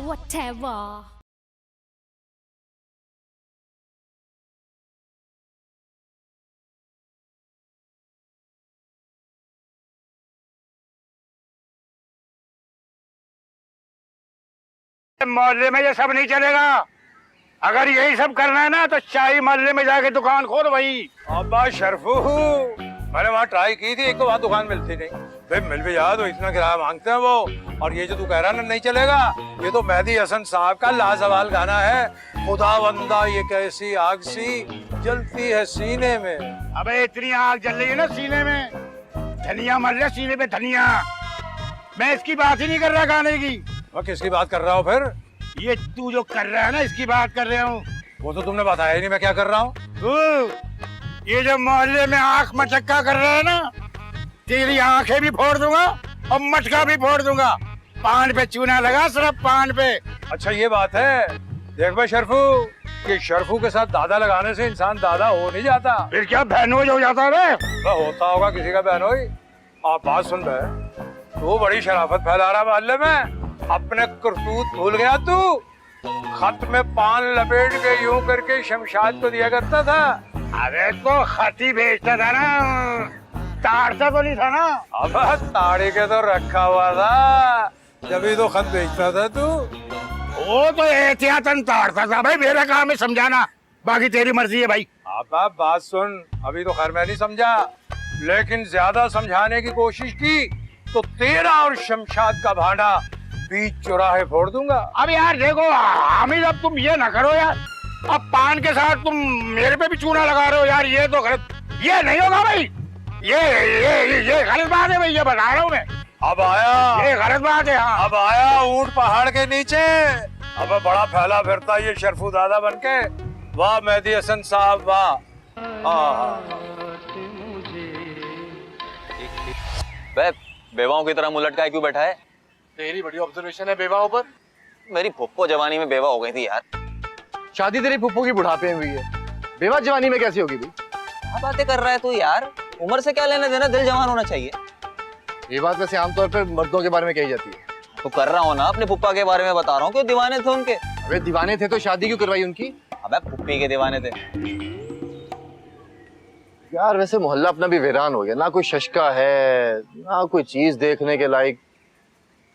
whatever. मोहल्ले में ये सब नहीं चलेगा। अगर यही सब करना है ना तो शाही मोहल्ले में जाके दुकान खोल वही। अब्बा शरफू, मैंने वहाँ ट्राई की थी, एक तो वहाँ दुकान मिलती नहीं, फिर मिल भी जाए तो इतना किराया मांगते हैं वो। और ये जो तू कह रहा है ना नहीं चलेगा, ये तो मेहदी हसन साहब का लाजवाल गाना है, खुदावंदा ये कैसी आग सी जलती है सीने में। अबे इतनी आग जल रही है ना सीने में, धनिया मर रहा सीने पे धनिया। मैं इसकी बात ही नहीं कर रहा गाने की। वह किसकी बात कर रहा हो फिर? ये तू जो कर रहा है ना इसकी बात कर रहा हूँ। वो तो तुमने बताया ही नहीं मैं क्या कर रहा हूँ। ये जो मोहल्ले में आंख मचक्का कर रहा है ना, तेरी आंखें भी फोड़ दूंगा और मटका भी फोड़ दूंगा। पान पे चूना लगा सिर्फ पान पे। अच्छा ये बात है। देख भाई शरफू, कि शरफू के साथ दादा लगाने से इंसान दादा हो नहीं जाता। फिर क्या बहनोई हो जाता है? वह होता होगा किसी का बहनोई। आप बात सुन रहे, तू बड़ी शराफत फैला रहा मोहल्ले में, अपने करतूत भूल गया तू। खत में पान लपेट के यूं करके शमशाद को दिया करता था। अरे तो खती भेजता था ना, ताड़ता तो नहीं था ना। अब ताड़ी के तो रखा हुआ था, जब तो खत भेजता था तू। वो तो एहतियातन ताड़ता था भाई, मेरा काम है समझाना, बाकी तेरी मर्जी है भाई। आप बात सुन, अभी तो खैर मैं नहीं समझा, लेकिन ज्यादा समझाने की कोशिश की तो तेरा और शमशाद का भांडा बीच चौराहे फोड़ दूंगा। अब यार देखो हामिद, अब तुम ये ना करो यार, अब पान के साथ तुम मेरे पे भी चूना लगा रहे हो यार, ये तो गलत, ये नहीं होगा भाई। ये गलत बात है भाई, ये बता रहा हूँ मैं। अब आया, ये गलत बात है। हाँ अब आया ऊंट पहाड़ के नीचे। अब बड़ा फैला फिरता ये शरफू दादा बनके। वाह मेहदी हसन साहब वाह। बेवाओं की तरह मुलट का क्यों बैठा है? तेरी बड़ी ऑब्जर्वेशन है बेवाओं पर। मेरी फुप्पो जवानी में बेवा हो गई थी यार। शादी तेरी फुप्पो की बुढ़ापे में हुई है, बेवा जवानी में कैसी होगी भाई? क्या बातें कर रहा है तू यार, उम्र से क्या लेना देना, दिल जवान होना चाहिए। ये बात वैसे आमतौर पर मर्दों के बारे में कही जाती है। तो कर रहा हूँ ना, अपने पुप्पा के बारे में बता रहा हूँ, क्यों दीवाने थे उनके। अबे दीवाने थे तो शादी क्यों करवाई उनकी? अबे पुप्पी के दीवाने थे। यार वैसे मोहल्ला अपना भी वीरान हो गया, ना कोई शशका है ना कोई चीज देखने के लायक।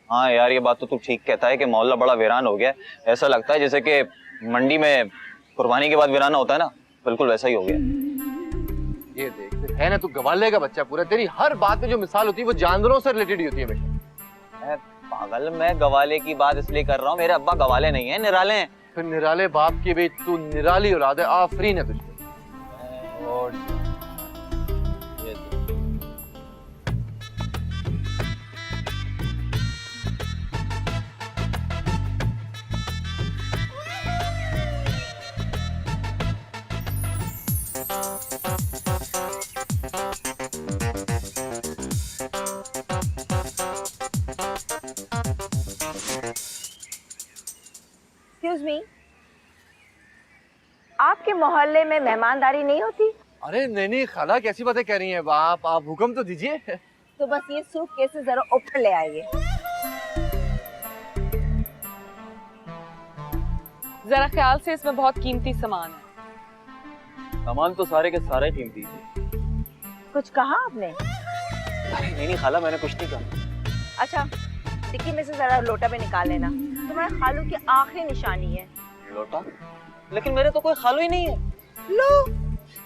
हाँ यार ये बात तो तू ठीक कहता है कि मोहल्ला बड़ा वीरान हो गया। ऐसा लगता है जैसे कि मंडी में कुर्बानी के बाद वीराना होता है ना, बिल्कुल वैसा ही हो गया। ये देख है ना, तू गवाले का बच्चा पूरा, तेरी हर बात में जो मिसाल होती है वो जानवरों से रिलेटेड ही होती है हमेशा। पागल, मैं गवाले की बात इसलिए कर रहा हूँ, मेरे अब्बा गवाले नहीं है, निराले हैं। फिर निराले बाप की भी तू निराली औलाद है, आफरीन है तुझे। और एक्सक्यूज मी, आपके मोहल्ले में मेहमानदारी नहीं होती? अरे नहीं खाला, कैसी बातें कह रही हैं आप हुक्म तो दीजिए। तो बस ये सूट केस जरा ऊपर ले आइए। जरा ख्याल से, इसमें बहुत कीमती सामान है। सामान तो सारे के सारे कीमती थे। कुछ कहा आपने? नहीं खाला, मैंने कुछ नहीं कहा। अच्छा, डिक्की में से जरा लोटा भी निकाल लेना, तुम्हारे खालू की आखिरी निशानी है। लोटा? लेकिन मेरे तो कोई खालू ही नहीं है। लो,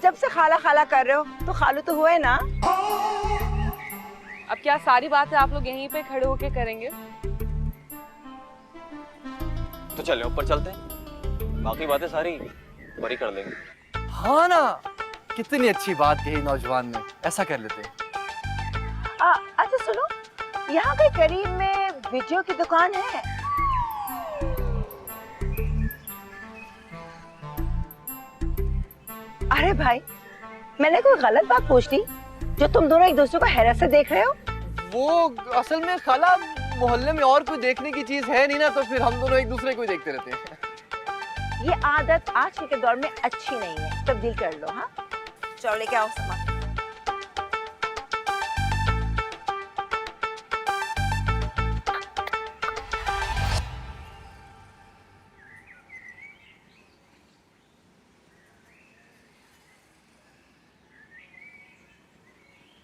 जब से खाला खाला कर रहे हो तो खालू तो हुए ना। अब क्या सारी बातें आप लोग यहीं पे खड़े होके करेंगे? तो चले ऊपर चलते हैं, बाकी बातें सारी बड़ी कर देंगे। हाँ ना, कितनी अच्छी बात कही नौजवान ने, ऐसा कर लेते हैं। अच्छा सुनो, यहाँ के करीब में वीडियो की दुकान है। अरे भाई, मैंने कोई गलत बात पूछ दी जो तुम दोनों एक दूसरे को हैरत से देख रहे हो? वो असल में खाला, मोहल्ले में और कोई देखने की चीज है नहीं ना, तो फिर हम दोनों एक दूसरे को ही देखते रहते हैं। ये आदत आज के दौर में अच्छी नहीं है, तब्दील कर लो। हाँ चलो लेके आओ सामान।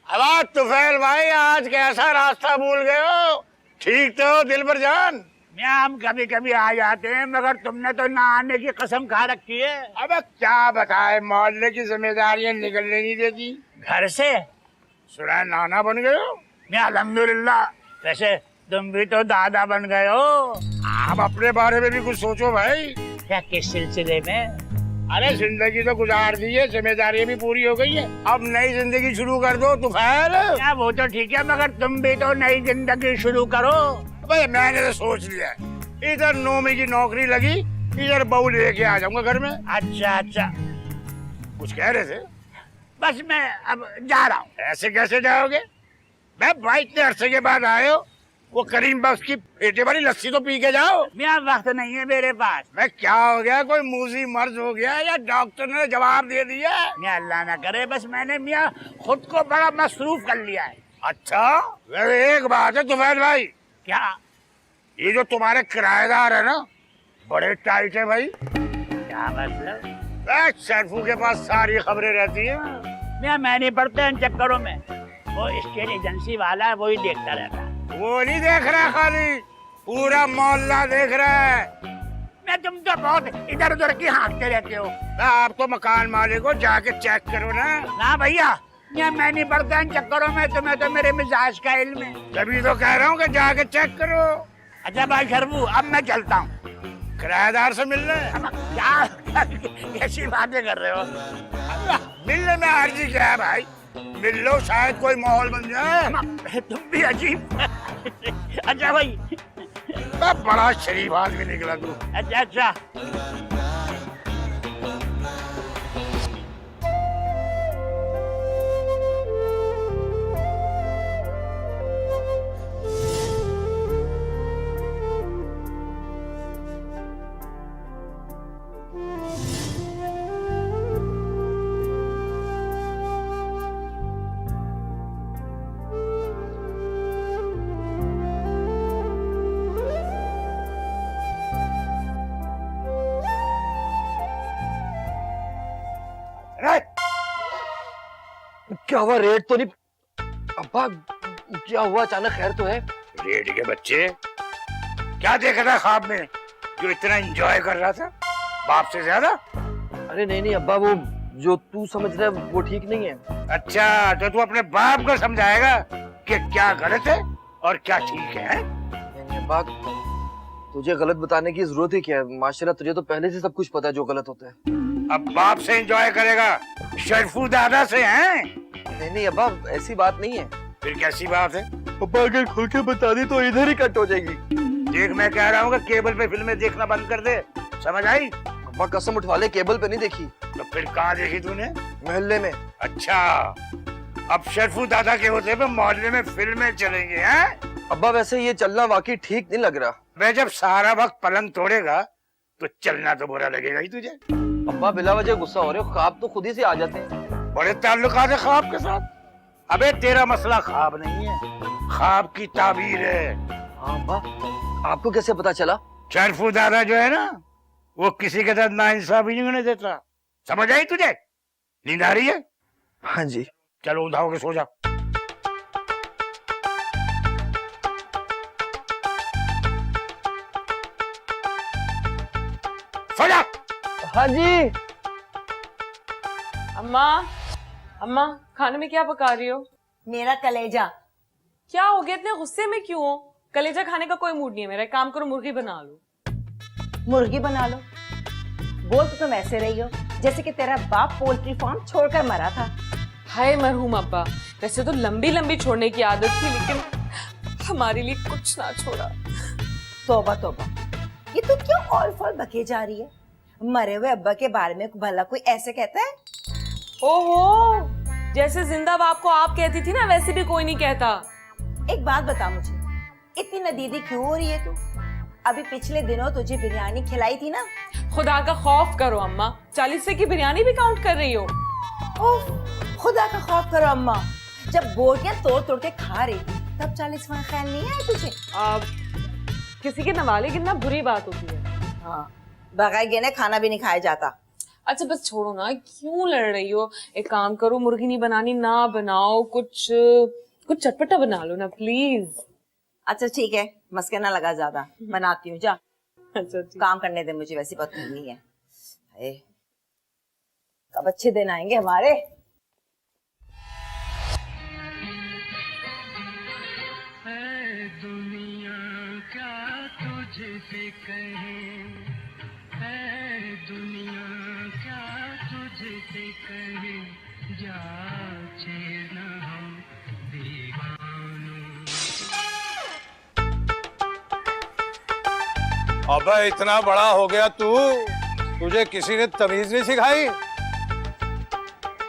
अब तुफैल भाई, आज कैसा रास्ता भूल गए हो? ठीक तो हो दिल पर जान? हम कभी कभी आ जाते हैं, मगर तुमने तो ना आने की कसम खा रखी है। अबे क्या बताए, मोहल्ले की जिम्मेदारियां निकलने नहीं देती। घर से सुना है नाना बन गए हो? अल्हम्दुलिल्लाह। वैसे तुम भी तो दादा बन गए हो। आप अपने बारे में भी कुछ सोचो भाई। क्या, किस सिलसिले में? अरे जिंदगी तो गुजार दी है, जिम्मेदारियां भी पूरी हो गई है, अब नई जिंदगी शुरू कर दो तुफैल। क्या, वो तो ठीक है, मगर तुम भी तो नई जिंदगी शुरू करो। भाई मैंने तो सोच लिया है, इधर नौमी की नौकरी लगी, इधर बहू लेके आ जाऊंगा घर में। अच्छा अच्छा, कुछ कह रहे थे? बस मैं अब जा रहा हूँ। ऐसे कैसे जाओगे? मैं भाई इतने अरसे के बाद आए हो, वो करीम बख्श की पेटे वाली लस्सी तो पी के जाओ। वक्त नहीं है मेरे पास। मैं क्या हो गया, कोई मूजी मर्ज हो गया या डॉक्टर ने जवाब दे दिया? अल्लाह ना करे, बस मैंने मियाँ खुद को बड़ा मसरूफ कर लिया है। अच्छा, वैसे एक बात है तुफैल भाई, क्या? ये जो तुम्हारे किराएदार है ना, बड़े टाइट है भाई। क्या मतलब? शरफू के पास सारी खबरें रहती है। मैं नहीं पढ़ता इन चक्करों में, वो स्टेट एजेंसी वाला है, वही देखता रहता है। वो नहीं देख रहा, खाली पूरा मोहल्ला देख रहा है। तुम तो बहुत इधर उधर की हाँकते रहते हो। आप तो मकान मालिक हो, जाके चेक करो ना। ना भैया, मैं नहीं पढ़ता इन चक्करों में, तुम्हें तो मेरे मिजाज का इल्म है। तभी तो कह रहा हूँ कि जाके चेक करो। अच्छा भाई शरफू, अब मैं चलता हूँ। किराएदार से मिलने? क्या कैसी बातें कर रहे हो? मिलने में अर्जी क्या है भाई, मिल लो, शायद कोई माहौल बन जाए। तुम भी अजीब। अच्छा भाई, बड़ा शरीफ आदमी निकला तू। अच्छा अच्छा। क्या हुआ, रेड तो नहीं? अब्बा क्या हुआ, अचानक खैर तो है? रेड के बच्चे, क्या देखा था ख्वाब में जो इतना एंजॉय कर रहा था, बाप से ज्यादा? अरे नहीं नहीं अब्बा, वो जो तू समझ रहा है वो ठीक नहीं है। अच्छा, तो तू अपने बाप को समझाएगा कि क्या गलत है और क्या ठीक है? नहीं अब्बा, तुझे गलत बताने की जरूरत ही क्या है? माशाल्लाह तुझे तो पहले से सब कुछ पता है जो गलत होता है। अब बाप से एंजॉय करेगा, शरफू दादा से? हैं? नहीं नहीं अब्बा, ऐसी बात नहीं है। फिर कैसी बात है? अब्बा अगर खुल के बता दी तो इधर ही कट हो जाएगी। देख, मैं कह रहा हूँ कि केबल पे फिल्में देखना बंद कर दे, समझ आई? अब्बा कसम उठवा ले, केबल पे नहीं देखी। तो फिर कहाँ देखी तूने? मोहल्ले में। अच्छा, अब शरफू दादा के होते पे मोहल्ले में फिल्में चलेंगी हैं? अब्बा वैसे ये चलना वाकई ठीक नहीं लग रहा। मैं जब सारा वक्त पलंग तोड़ेगा तो चलना तो बुरा लगेगा ही तुझे। अब्बा बिला वजह गुस्सा हो रहे हो, ख्वाब तो खुद ही से आ जाते हैं। बड़े ताल्लुकात है ख्वाब के साथ। अबे तेरा मसला ख्वाब नहीं है, ख्वाब की ताबीर है। हाँ अब्बा, आपको कैसे पता चला? शरफू दादा जो है ना, वो किसी के साथ नाइंसाफी नहीं होने देता, समझ आई तुझे? नींद आ रही है? हाँ जी। चलो उठा के सो जा। सो जा। हाँ जी। अम्मा, अम्मा खाने में क्या पका रही हो? मेरा कलेजा। क्या हो गया, इतने गुस्से में क्यों हो? कलेजा खाने का कोई मूड नहीं है मेरा, एक काम करो मुर्गी बना लो। मुर्गी बना लो? बोल तो तुम ऐसे रही हो जैसे कि तेरा बाप पोल्ट्री फार्म छोड़कर मरा था। हाय मरहूम अब्बा, वैसे तो लंबी लंबी छोड़ने की आदत थी, लेकिन हमारे लिए कुछ ना छोड़ा। तौबा तौबा, ये तू क्यों ऑल फॉल बके जा रही है? मरे हुए अब्बा के बारे में भला कोई ऐसे कहता है? ओहो, जैसे जिंदा बाप को आप कहती थी ना, वैसे भी कोई नहीं कहता। एक बात बता मुझे, इतनी नदीदी क्यों हो रही है तू? अभी पिछले दिनों तुझे बिरयानी खिलाई थी ना। खुदा का खौफ करो अम्मा, 40 की बिरयानी भी काउंट कर रही हो? ओह, खुदा का खौफ करो अम्मा, जब बोटियां तोड़ तोड़ के खा रही थी तब 40वां ख्याल नहीं आया तुझे? किसी के नवाले गिनना बुरी बात होती है। हाँ, बगैर गिने खाना भी नहीं खाया जाता। अच्छा बस छोड़ो ना, क्यों लड़ रही हो? एक काम करो, मुर्गी नहीं बनानी ना बनाओ, कुछ कुछ चटपटा बना लो ना प्लीज। अच्छा ठीक है, मस्के ना लगा ज्यादा, बनाती हूँ, जा अच्छा ठीक। काम करने दे मुझे, वैसी बात नहीं है। हाय, कब अच्छे दिन आएंगे हमारे। अबे इतना बड़ा हो गया तू, तुझे किसी ने तमीज नहीं सिखाई?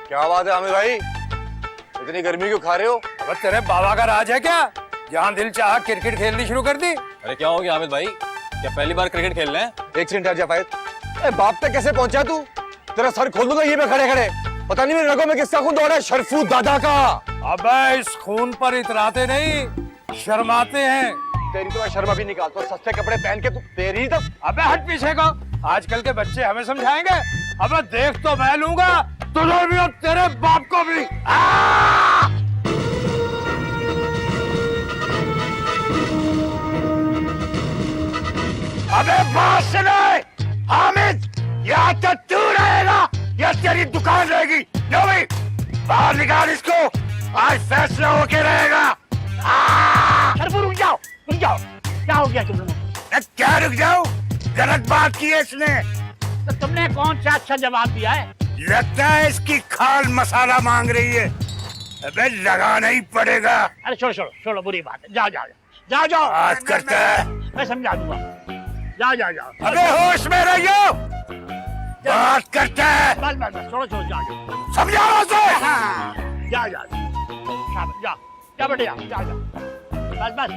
क्या बात है आमिर भाई, इतनी गर्मी क्यों खा रहे हो? अबे तेरे बाबा का राज है क्या, जहाँ दिल चाहा क्रिकेट खेलनी शुरू कर दी? अरे क्या हो गया हामिद भाई, क्या पहली बार क्रिकेट खेल रहे हैं? एक सेकंड ठहर जा फायद। बाप तक कैसे पहुंचा तू? तेरा सर खोल दूंगा ये मैं खड़े खड़े। पता नहीं मेरे रगों में किसका खून दौड़ा है, शरफू दादा का। अबे इस खून पर इतराते नहीं, शर्माते हैं। तेरी तो मैं शर्मा भी निकालता हूँ, सस्ते कपड़े पहन के तू तेरी तो। अबे हट पीछे को, आजकल के बच्चे हमें समझाएंगे? अबे देख तो मैं लूंगा, तुझे भी और तेरे बाप को भी। अबे बात सुने हामिद, या तो तू रहेगा या तेरी दुकान रहेगी। लो भाई बाहर निकाल इसको, आज फैसला होके रहेगा। रुक जाओ, रुक जाओ, क्या हो गया तुम लोगों को? क्या रुक जाओ, गलत बात की है इसने। तो तुमने कौन सा अच्छा जवाब दिया है? लगता है इसकी खाल मसाला मांग रही है। अबे लगाना ही पड़ेगा। अरे छोड़ो छोड़ो छोड़ो, बुरी बात है, जाओ जाओ जाओ जाओ, बात करता है। मैं समझा दूंगा, जाओ जाओ जाओ। अबे होश में रहियो, बात करता है। बस बस बस, छोड़ो छोड़ो, जाओ जाओ, समझाओ उसे। हाँ, जाओ जाओ शाबाश, जाओ जाओ बेटे, जाओ जाओ जाओ, बस बस।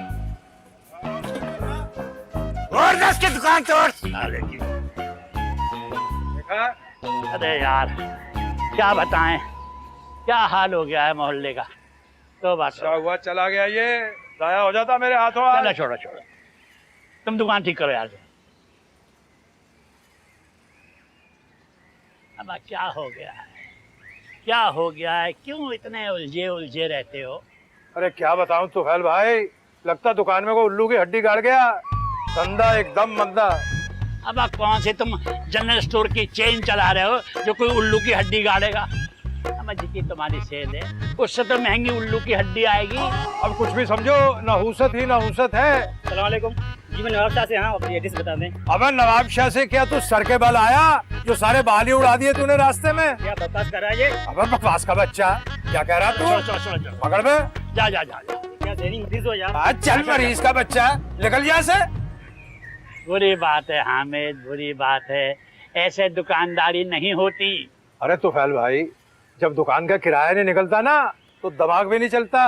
और 10 की दुकान तोड़ साले की। अरे यार क्या बताएं, क्या हाल हो गया है मोहल्ले का। तो बात क्या हुआ, चला गया ये, जाया हो जाता मेरे हाथों। आज चलो छोड़ो छोड़ो, तुम दुकान ठीक करो यार। अब क्या हो गया है, क्या हो गया है, क्यों इतने उलझे उलझे रहते हो? अरे क्या बताऊं तुफैल भाई, लगता दुकान में को उल्लू की हड्डी गाड़ गया, धंधा एकदम मंदा। अब कौन से तुम जनरल स्टोर की चेन चला रहे हो जो कोई उल्लू की हड्डी गाड़ेगा? समझ की तुम्हारी सेल है, उससे तो महंगी उल्लू की हड्डी आएगी। अब कुछ भी समझो, नहूसत ही नहूसत है। अस्सलाम वालेकुम जी, मैं नवाब शाह से यहाँ अपनी एड्रेस बता दें। अबे नवाब शाह से क्या तू सर के बल आया, जो सारे बाल ही उड़ा दिए तूने रास्ते में? क्या बकवास कर रहा है ये? अबे बकवास का बच्चा, क्या कह रहा छोड़ो तू? छोड़ो छोड़ो छोड़ो, पकड़ में जा जा जा जा। क्या जहनी मरीज हो यार? आज चल मरीज का बच्चा, निकल जा से। बुरी बात है हामिद, बुरी बात है, ऐसे दुकानदारी नहीं होती। अरे तुफैल भाई, जब दुकान का किराया नहीं निकलता ना तो दिमाग भी नहीं चलता।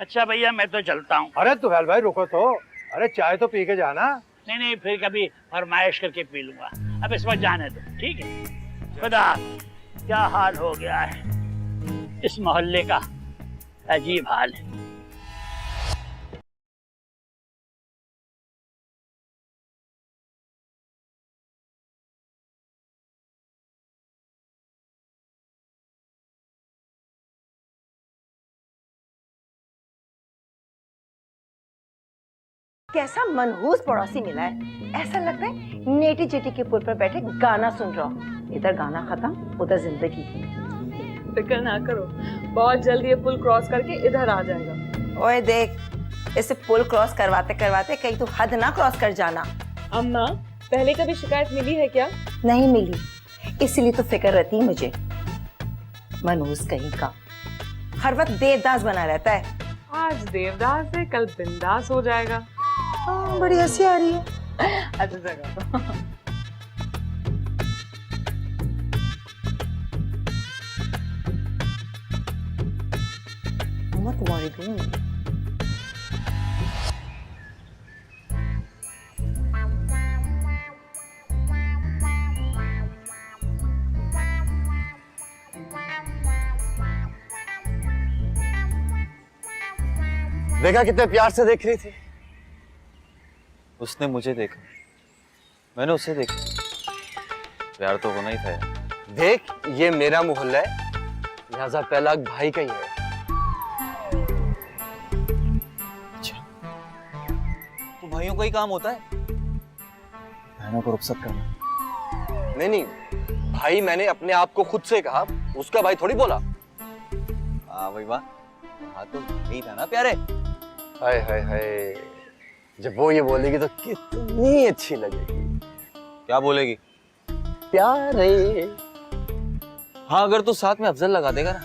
अच्छा भैया मैं तो चलता हूँ। अरे तुफैल भाई रुको तो, अरे चाय तो पी के जाना। नहीं नहीं, फिर कभी फरमाइश करके पी लूंगा, अब इस वक्त जाने दो, ठीक है? खुदा, क्या हाल हो गया है इस मोहल्ले का, अजीब हाल है। कैसा मनहूस पड़ोसी मिला है, ऐसा लगता है नेटी चिटी के पुल पर बैठे गाना सुन रहा हूँ। इधर गाना खत्म, उधर जिंदगी। फिक्र ना करो, बहुत जल्दी ये पुल क्रॉस करके इधर आ जाएगा। ओए देख, इसे पुल क्रॉस करवाते करवाते कहीं तो हद ना क्रॉस कर जाना। अम्मा, पहले कभी शिकायत मिली है क्या? नहीं मिली, इसलिए तो फिक्र रहती है मुझे। मनहूस कहीं का, हर वक्त देवदास बना रहता है। आज देवदास है, कल बिंदास हो जाएगा। हाँ, बड़ी हंसी आ रही है। अच्छा जगह मत मारी दूँ। देखा कितने प्यार से देख रही थी। उसने मुझे देखा, मैंने उसे देखा, प्यार तो होना ही था यार। देख, ये मेरा मोहल्ला है, लिहाजा पहला हक भाई का ही है। तो भाइयों का ही काम होता है बहनों को रुखसत करना। नहीं नहीं भाई, मैंने अपने आप को खुद से कहा, उसका भाई थोड़ी बोला। हाँ भाई वाह, हाँ तो यही था ना प्यारे। हाय हाय हाय, जब वो ये बोलेगी तो कितनी अच्छी लगेगी। क्या बोलेगी? प्यारे। हाँ अगर तू साथ में अफजल लगा देगा ना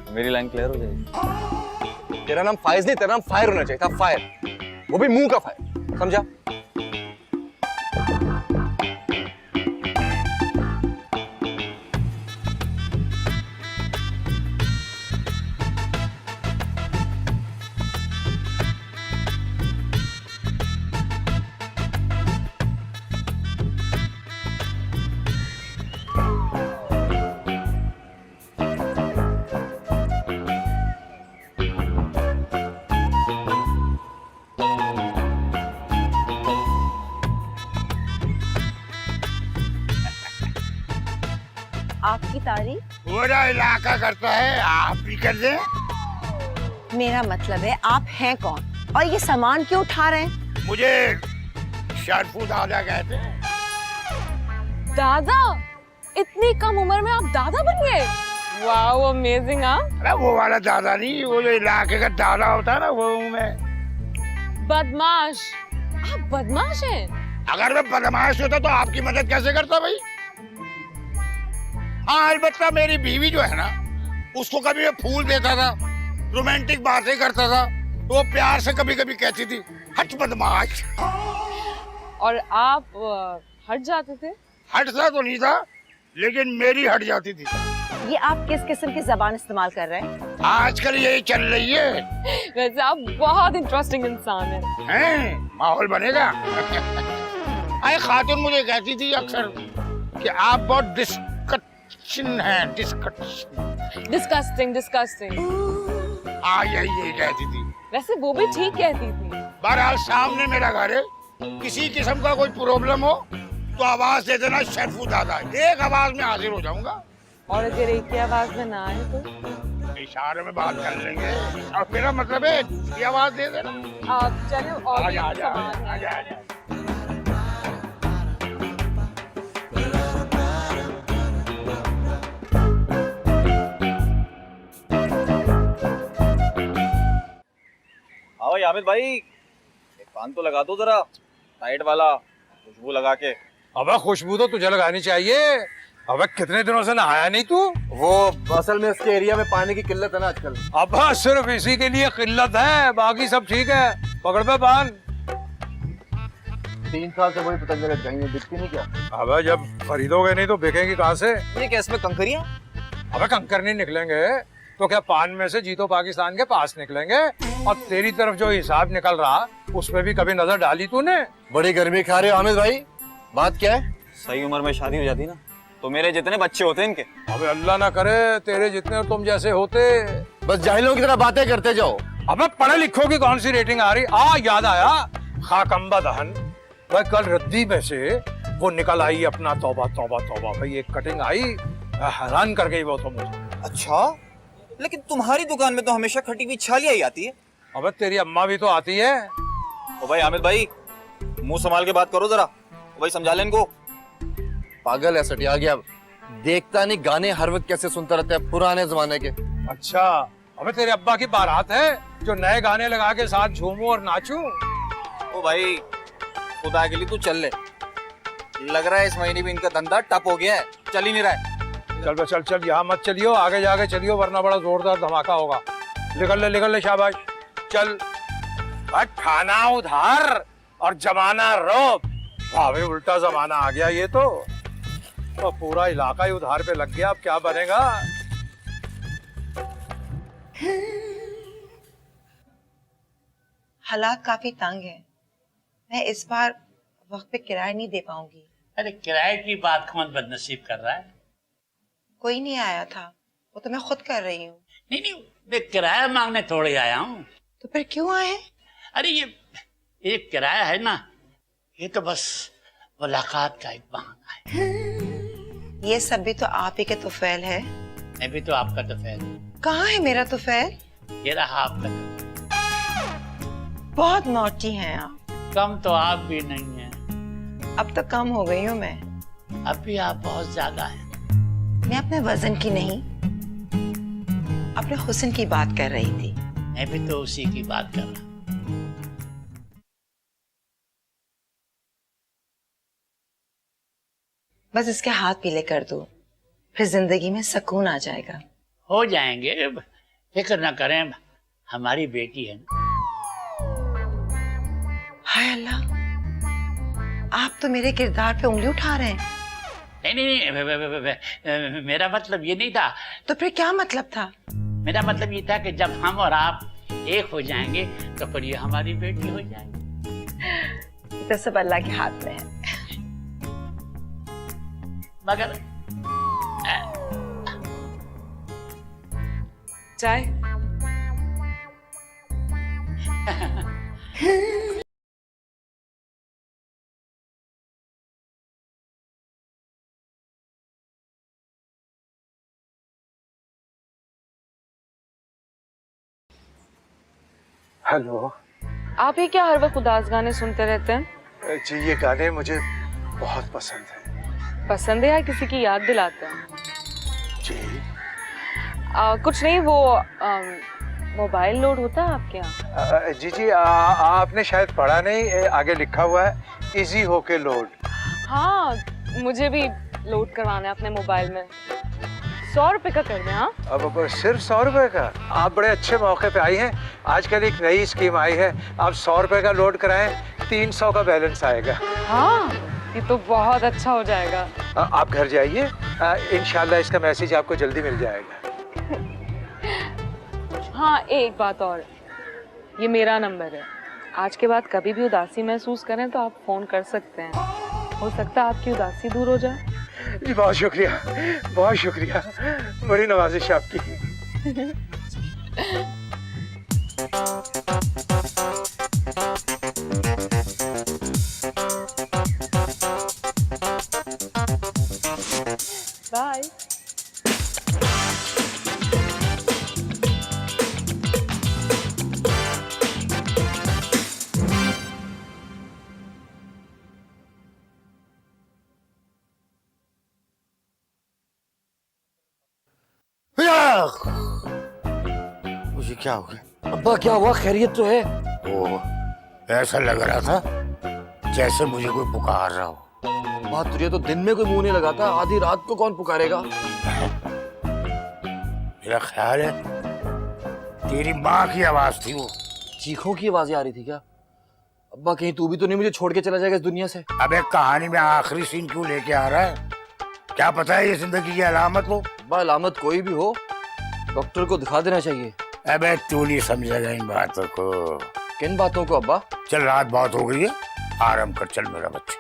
तो मेरी लाइन क्लियर हो जाएगी। तेरा नाम फायज नहीं, तेरा नाम फायर होना चाहिए था, फायर, वो भी मुंह का फायर, समझा? आपकी तारीफ? पूरा इलाका करता है, आप भी कर दें। मेरा मतलब है आप हैं कौन और ये सामान क्यों उठा रहे हैं? मुझे शरफू दादा कहते हैं। दादा? इतनी कम उम्र में आप दादा बन गए? Wow, amazing. अरे वो वाला दादा नहीं, वो जो इलाके का दादा होता है ना, वो हूँ मैं। बदमाश? आप बदमाश हैं? अगर मैं बदमाश होता तो आपकी मदद कैसे करता भाई? हाँ अलबत्ता मेरी बीवी जो है ना, उसको कभी मैं फूल देता था, रोमांटिक बातें करता था, तो वो प्यार से कभी कभी कहती थी हट बदमाश। और आप हट जाते थे? हटता तो नहीं था, लेकिन मेरी हट जाती थी। ये आप किस किस्म की जबान इस्तेमाल कर रहे हैं? आजकल यही चल रही है। वैसे आप बहुत इंटरेस्टिंग इंसान हैं। हैं? माहौल बनेगा। अरे खातून मुझे कहती थी अक्सर कि आप बहुत डिस्कशन हैं, डिस्कशन। Disgusting, disgusting. हाँ यही कहती थी। वैसे वो भी ठीक कहती थी। बहरहाल सामने मेरा घर है, किसी किस्म का कोई प्रॉब्लम हो तो आवाज दे देना शरफू दादा, एक आवाज में हाजिर हो जाऊंगा। और अगर एक ही आवाज में ना आए तो? इशारे में बात कर लेंगे। और मेरा मतलब है ये आवाज दे देना। आप चलिए और भी आजा सामान है। आजा। हाँ भाई आमिद भाई, एक पान तो लगा दो जरा, टाइट वाला, खुशबू लगा के। अबे खुशबू तो तुझे लगानी चाहिए। अबे कितने दिनों से नहाया नहीं तू? वो असल में इसके एरिया में पानी की किल्लत है ना आजकल। अब सिर्फ इसी के लिए किल्लत है, बाकी सब ठीक है। पकड़ पे पान। 3 साल से वही पतंगे लग जाएंगे, दिखती नहीं क्या? अबे जब खरीदोगे नहीं तो बिकेगी कहाँ से? ये क्या इसमें कंकरियां? अबे कंकर नहीं निकलेंगे तो क्या पान में से जीतो पाकिस्तान के पास निकलेंगे? और तेरी तरफ जो हिसाब निकल रहा उसमें भी कभी नजर डाली तूने? बड़ी गर्मी खा रहे हो हामिद भाई, बात क्या है? सही उम्र में शादी हो जाती ना तो मेरे जितने बच्चे होते इनके। अबे अल्लाह ना करे तेरे जितने और तुम जैसे होते। बस जाहिलों की तरह बातें करते जाओ। अबे पढ़े लिखों की कौन सी रेटिंग आ रही? याद आया, खाकंबा दहन। वह कल रद्दी में से वो निकल आई अपना, तौबा तौबा तौबा भाई, एक कटिंग आई, हैरान कर गई वो तो मुझे। अच्छा, लेकिन तुम्हारी दुकान में तो हमेशा खटी हुई छालियां ही आती है। अबे तेरी अम्मा भी तो आती है। ओ भाई आमिद भाई, मुंह संभाल के बात करो जरा। ओ भाई समझा ले इनको। पागल है सटिया गया, देखता नहीं गाने हर वक्त कैसे सुनता रहता है पुराने जमाने के। अच्छा, अबे तेरे अब्बा की बारात है जो नए गाने लगा के साथ झूमूं और नाचूं? ओ भाई खुदा के लिए तू चल ले, लग रहा है इस महीने भी इनका धंधा टप हो गया है, चल ही नहीं रहा है। चल बे चल चल, यहाँ मत चलियो, आगे जाके चलियो वरना बड़ा जोरदार धमाका होगा। निकल ले शाबाश, चल। खाना उधार और जमाना रोब। भाई उल्टा जमाना आ गया ये तो पूरा इलाका ही उधार पे लग गया। अब क्या बनेगा? हालात काफी तंग है, मैं इस बार वक्त पे किराया नहीं दे पाऊंगी। अरे किराए की बात कौन बदनसीब कर रहा है? कोई नहीं आया था, वो तो मैं खुद कर रही हूँ। नहीं, मैं किराया मांगने थोड़ी आया हूँ। तो फिर क्यों आए? अरे ये किराया है ना, ये तो बस मुलाकात का एक बहाना है। ये सब भी तो आप ही के तुफैल है। मैं भी तो आपका तुफैल। कहाँ है मेरा तुफैल? ये रहा आपका तुफैल। बहुत नॉटी हैं आप। कम तो आप भी नहीं हैं। अब तो कम हो गई हूँ मैं। अब भी आप बहुत ज्यादा हैं। मैं अपने वजन की नहीं, अपने हुस्न की बात कर रही थी। मैं भी तो उसी की बात कर रहा हूँ। बस इसके हाथ पीले कर दो, फिर जिंदगी में सुकून आ जाएगा। हो जाएंगे, फिक्र न करें, हमारी बेटी है ना। हाय अल्लाह, आप तो मेरे किरदार पे उंगली उठा रहे हैं। नहीं, मेरा मतलब ये नहीं था। तो फिर क्या मतलब था? मेरा मतलब ये था कि जब हम और आप एक हो जाएंगे तो फिर ये हमारी बेटी हो जाएगी। तो सब अल्लाह के हाथ में है। मगर चाय? हेलो आप ही क्या हर वक्त उदास गाने सुनते रहते हैं? जी, ये गाने मुझे बहुत पसंद हैं। पसंद है या किसी की याद दिलाते हैं? जी कुछ नहीं, वो मोबाइल लोड होता है आपके यहाँ? जी, आपने शायद पढ़ा नहीं, आगे लिखा हुआ है इजी होके लोड। हाँ, मुझे भी लोड करवाना है अपने मोबाइल में। 100 रुपए का कर दें। हाँ, अब सिर्फ 100 रुपए का? आप बड़े अच्छे मौके पे आई हैं। आजकल एक नई स्कीम आई है, आप 100 रुपए का लोड कराएं, 300 का बैलेंस आएगा। हाँ, ये तो बहुत अच्छा हो जाएगा। आप घर जाइए, इंशाल्लाह इसका मैसेज आपको जल्दी मिल जाएगा। हाँ, एक बात और, ये मेरा नंबर है। आज के बाद कभी भी उदासी महसूस करें तो आप फोन कर सकते हैं। हो सकता है आपकी उदासी दूर हो जाए। जी बहुत शुक्रिया, बहुत शुक्रिया, बड़ी नवाजिश आपकी। बाय। मुझे क्या हो गया? अब्बा क्या हुआ? खैरियत तो है? वो ऐसा लग रहा था जैसे मुझे कोई पुकार रहा हो। बात तुझे तो दिन में कोई मुंह नहीं लगाता, आधी रात को कौन पुकारेगा? मेरा ख्याल है तेरी माँ की आवाज थी वो। चीखों की आवाजें आ रही थी क्या? अब्बा कहीं तू भी तो नहीं मुझे छोड़ के चला जाएगा इस दुनिया से? अबे कहानी में आखिरी सीन क्यों लेके आ रहा है? क्या पता है ये जिंदगी की अलामत हो? अब्बा अलामत कोई भी हो, डॉक्टर को दिखा देना चाहिए। अबे तू नहीं समझेगा इन बातों को। किन बातों को अब्बा? चल रात बहुत हो गई है, आराम कर चल मेरा बच्चा।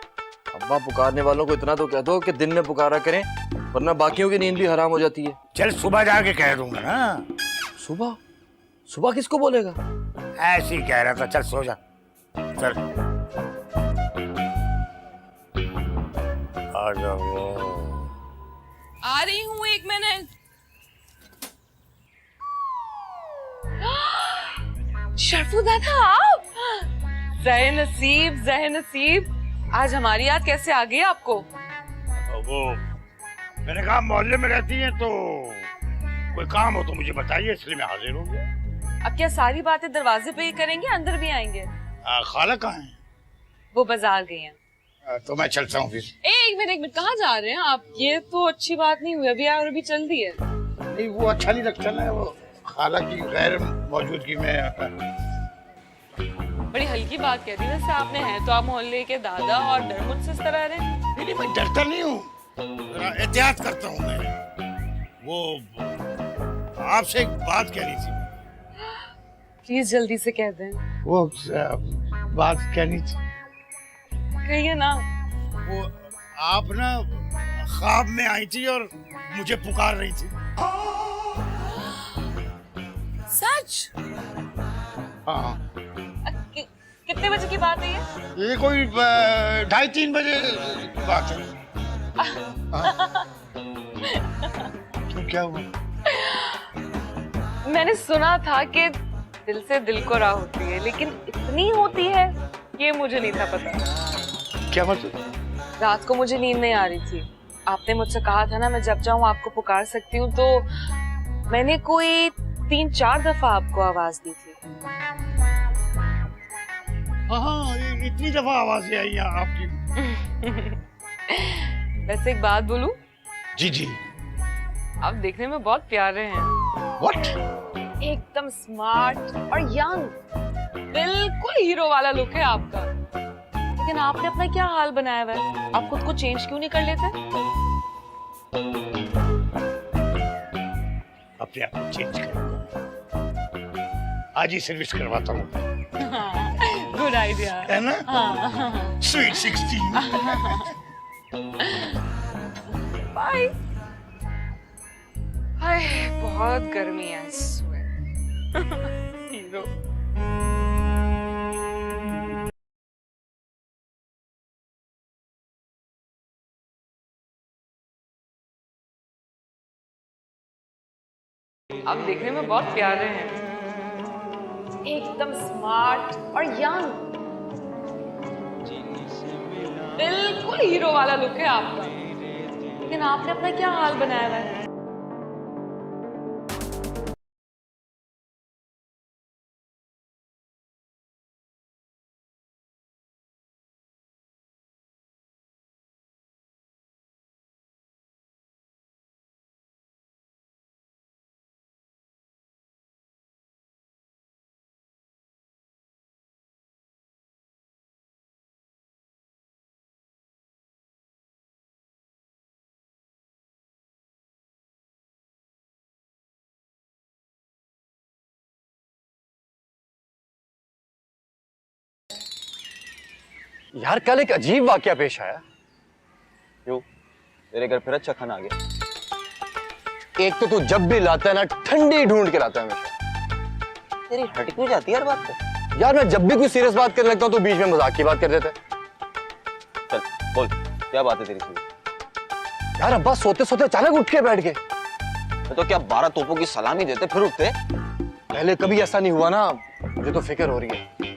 अब्बा पुकारने वालों को इतना तो कह दो कि दिन में पुकारा करें, वरना बाकियों की नींद भी हराम हो जाती है। चल सुबह जाके कह दूंगा ना। सुबह? सुबह किसको बोलेगा? ऐसे ही कह रहा था, चल सो जा चल। आ जाओ। आ रही हूँ, 1 मिनट। शरफू दादा आप? ज़हे नसीब, ज़हे नसीब। आज हमारी याद कैसे आ गई आपको? वो मैंने कहा मोहल्ले में रहती हैं तो कोई काम हो तो मुझे बताइए, इसलिए मैं हाजिर हूँ। अब क्या सारी बातें दरवाजे पे ही करेंगे, अंदर भी आएंगे? खाला कहाँ है? वो बाजार गई हैं। तो मैं चलता हूँ फिर। एक मिनट, कहाँ जा रहे हैं आप? ये तो अच्छी बात नहीं हुई, अभी और अभी चल दी है। नहीं वो अच्छा नहीं लगता ना, वो खाला की गैर मौजूदगी में। बड़ी हल्की बात कह दी वैसे आपने, है तो आप मोहल्ले के दादा और डर मुझसे इस तरह रहे। नहीं मैं डरता नहीं हूँ, एहतियात करता हूँ मैं। वो आपसे एक बात कहनी थी। प्लीज जल्दी से कह दें। वो बात कहनी थी। कहिए ना। वो आप ना ख्वाब में आई थी और मुझे पुकार रही थी। सच? हाँ। कितने बजे की बात है ये? ये कोई 2:30-3 बजे की बात है। तो क्या हुआ? मैंने सुना था कि दिल से दिल को राह होती है, लेकिन इतनी होती है ये मुझे नहीं था पता। क्या मतलब? रात को मुझे नींद नहीं आ रही थी। आपने मुझसे कहा था ना मैं जब चाहूँ आपको पुकार सकती हूँ, तो मैंने कोई 3-4 दफा आपको आवाज दी थी। हाँ, इतनी दफा आवाजें आई हैं आपकी। वैसे एक बात बोलूं? जी जी। आप देखने में बहुत प्यारे हैं। What? एकदम स्मार्ट और यंग, बिल्कुल हीरो वाला लुक है आपका। लेकिन आपने अपना क्या हाल बनाया हुआ है? आप खुद को चेंज क्यों नहीं कर लेते? अपने आप को चेंज करूंगा। आज ही सर्विस करवाता हूँ, गुड आइडिया है ना? हाँ। स्वीट 16। बाय। हाय, बहुत गर्मी है इस वक्त। हीरो। आप देखने में बहुत प्यारे हैं, एकदम स्मार्ट और यंग, बिल्कुल हीरो वाला लुक है आपका। लेकिन आपने अपना क्या हाल बनाया हुआ है? यार कल एक अजीब वाकया पेश आया। क्यों? तेरे घर फिर अच्छा खाना आ गया? एक तो तू जब भी लाता है ना ठंडी ढूंढ के लाता है हमेशा। तेरी हट क्यों जाती है हर बात पे? यार मैं जब भी कोई सीरियस बात करने लगता हूँ तो बीच में मजाक की बात कर देता है। चल बोल, क्या बात है तेरी सीधी? यार अब्बा सोते सोते अचानक उठ के बैठ गए। तो क्या 12 तोपों की सलामी देते फिर उठते? पहले कभी ऐसा नहीं हुआ ना, मुझे तो फिक्र हो रही है।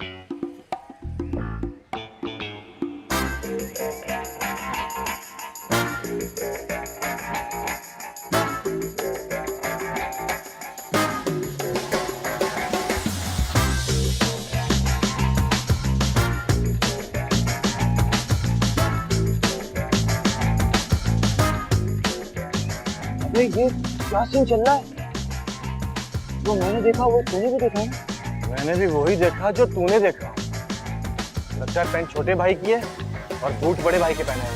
ये क्या सीन चल रहा है? जो मैंने देखा वो तूने भी देखा है? मैंने भी वही देखा जो तूने देखा। लगता है पैंट छोटे भाई की है और बूट बड़े भाई के पहने हैं।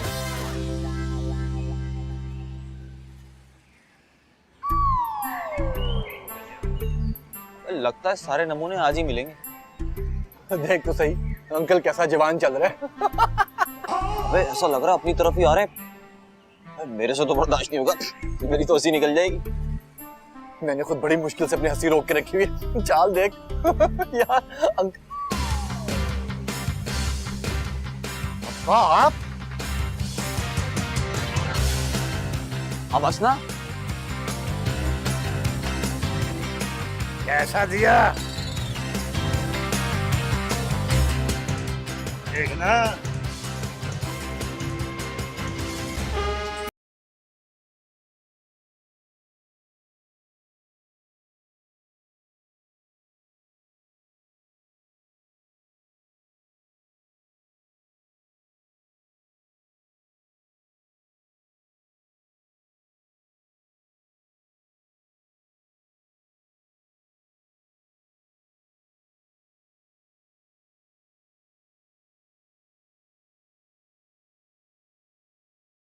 लगता है सारे नमूने आज ही मिलेंगे। देख तो सही अंकल कैसा जवान चल रहा है। अबे ऐसा लग रहा है अपनी तरफ ही आ रहे हैं। मेरे से तो बर्दाश्त नहीं होगा, मेरी तो हंसी निकल जाएगी। मैंने खुद बड़ी मुश्किल से अपनी हंसी रोक के रखी हुई है। चाल देख। यार अंकल आप अब हंसना। कैसा दिया? देखना।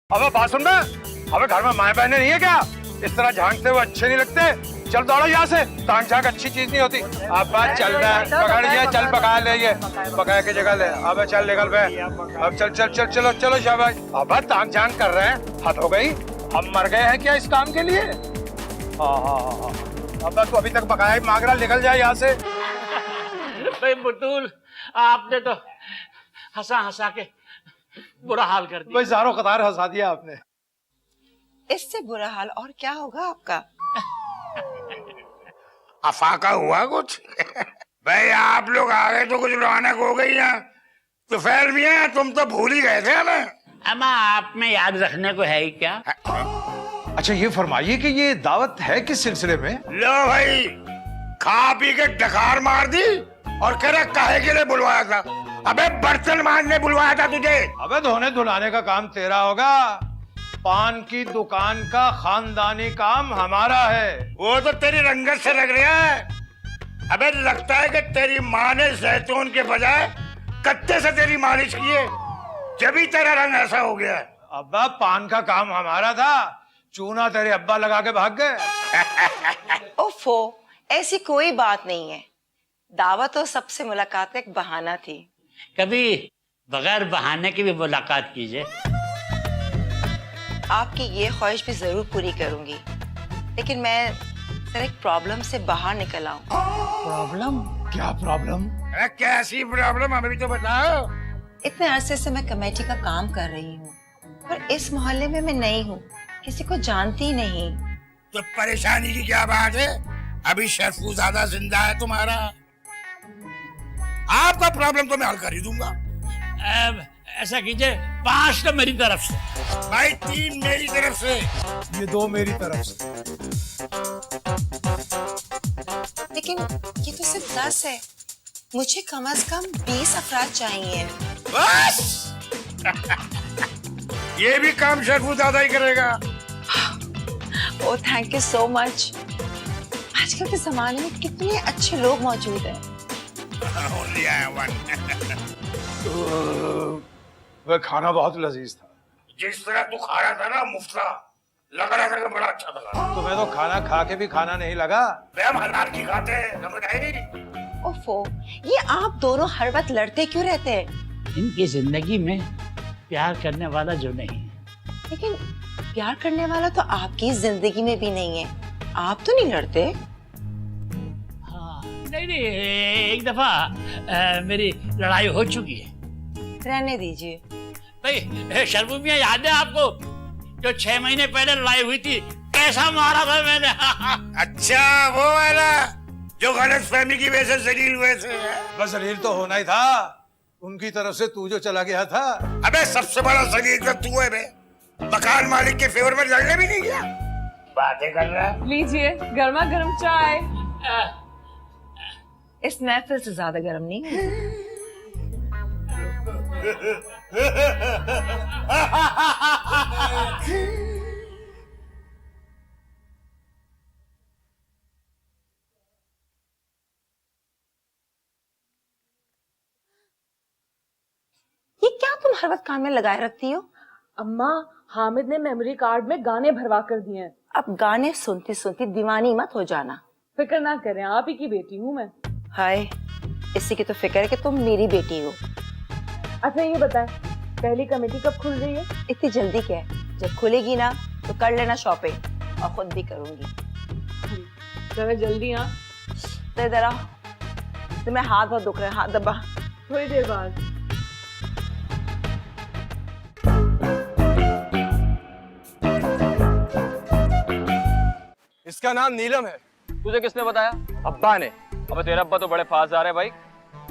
अबे बात सुन बे, अबे घर में माए बहने नहीं है क्या? इस तरह झांकते हुए अच्छे नहीं लगते। चल दौड़ो यहाँ से, टांग झांक अच्छी चीज नहीं होती। अब बात चल रहा है, पकड़ ये, चल पका ले ये, पका के जगह ले। अबे चल निकल बे, अब चल चल चल चलो चलो शाबाश। अब टांग झांक कर रहे हैं, हद हो गई। हम मर गए हैं क्या इस काम के लिए? हाँ। अब तो अभी तक पकाया ही मांग रहा, निकल जाए यहाँ से। भाई बुतूल, आपने तो हंसा हंसा के बुरा हाल कर दिया। भाई सारों कतार हंसा दिया आपने। इससे बुरा हाल और क्या होगा आपका? अफाका हुआ कुछ? भाई आप लोग आ गए तो कुछ रौनक हो गई है। तो फिर भी है, तुम तो भूल ही गए थे हमें। अम्मा आप में याद रखने को है ही क्या? अच्छा ये फरमाइए कि ये दावत है किस सिलसिले में? लो भाई, खा पी के डकार मार दी और कह रहा काहे के लिए बुलवाया था? अबे बर्तन मारने बुलवाया था तुझे। अबे धोने धुलाने का काम तेरा होगा, पान की दुकान का खानदानी काम हमारा है। वो तो तेरी रंगत से लग रहा है। अबे लगता है कि तेरी माँ ने जैतून के बजाय कत्ते से तेरी मालिश की है, जब ही तेरा रंग ऐसा हो गया है। अब्बा पान का काम हमारा था, चूना तेरे अब्बा लगा के भाग गए। ओफो, ऐसी कोई बात नहीं है। दावत और सबसे मुलाकात एक बहाना थी। कभी बगैर बहाने की भी मुलाकात कीजिए। आपकी ये ख्वाहिश भी जरूर पूरी करूंगी, लेकिन मैं सर एक प्रॉब्लम से बाहर निकल आऊं। प्रॉब्लम? क्या प्रॉब्लम? कैसी प्रॉब्लम हमें भी तो बताओ। इतने अरसे से मैं कमेटी का काम कर रही हूँ, पर इस मोहल्ले में मैं नई हूँ, किसी को जानती नहीं। तो परेशानी की क्या बात है? अभी शरफूजादा जिंदा है तुम्हारा। आपका प्रॉब्लम तो मैं हल कर ही दूंगा। ऐसा कीजिए 5 तो मेरी तरफ से। भाई 3 मेरी तरफ से। ये 2 मेरी तरफ से। लेकिन ये तो सिर्फ 10 है, मुझे कम से कम 20 अफराद चाहिए। बस ये भी काम शरफूजादा ही करेगा। Oh thank you so much. आजकल के जमाने में कितने अच्छे लोग मौजूद हैं। Only I have one. वह खाना बहुत लजीज था। जिस तरह तू खा रहा था ना मुफ्ता, लग रहा था कि बड़ा अच्छा था। तुम्हें तो खाना खा के भी खाना नहीं लगा। हम हलाल की खाते हैं, समझ आई? ओफो, ये आप दोनों हर वक्त लड़ते क्यों रहते हैं? इनकी जिंदगी में प्यार करने वाला जो नहीं है। लेकिन प्यार करने वाला तो आपकी जिंदगी में भी नहीं है। आप तो नहीं लड़ते। हाँ, नहीं एक दफा मेरी लड़ाई हो चुकी है। रहने दीजिए। भाई शर्मू मियां याद है आपको, जो 6 महीने पहले लड़ाई हुई थी, कैसा मारा था मैंने? अच्छा वो वाला जो गलत फहमी की वजह से जलील हुए थे। बस जलील तो होना ही था, उनकी तरफ से तू जो चला गया था। अबे सबसे बड़ा जलील तो तू है बे। मकान मालिक के फेवर में लड़ने भी नहीं गया। बातें कर रहा है। लीजिए गर्मा गर्म चाय। इस महफिल से ज्यादा गर्म नहीं है। ये क्या तुम हर वक्त कान में लगाए रखती हो? अम्मा, हामिद ने मेमोरी कार्ड में गाने भरवा कर दिए हैं। अब गाने सुनती सुनती दीवानी मत हो जाना। फिक्र ना करें, आप ही की बेटी हूँ मैं। हाय, इसी की तो फिक्र है कि तुम मेरी बेटी हो। अच्छा ये बताएं, पहली कमेटी कब खुल रही है? इतनी जल्दी क्या है? जब खुलेगी ना तो कर लेना शॉपिंग, और खुद भी करूंगी। जरा जल्दी। हाँ तो इधर आओ, तुम्हें हाथ बहुत दुख रहे हैं, हाथ दबा। थोड़ी देर बाद। इसका नाम नीलम है। तुझे किसने बताया? अब्बा ने। अबे तेरा अब्बा तो बड़े फास्ट जा रहे हैं भाई,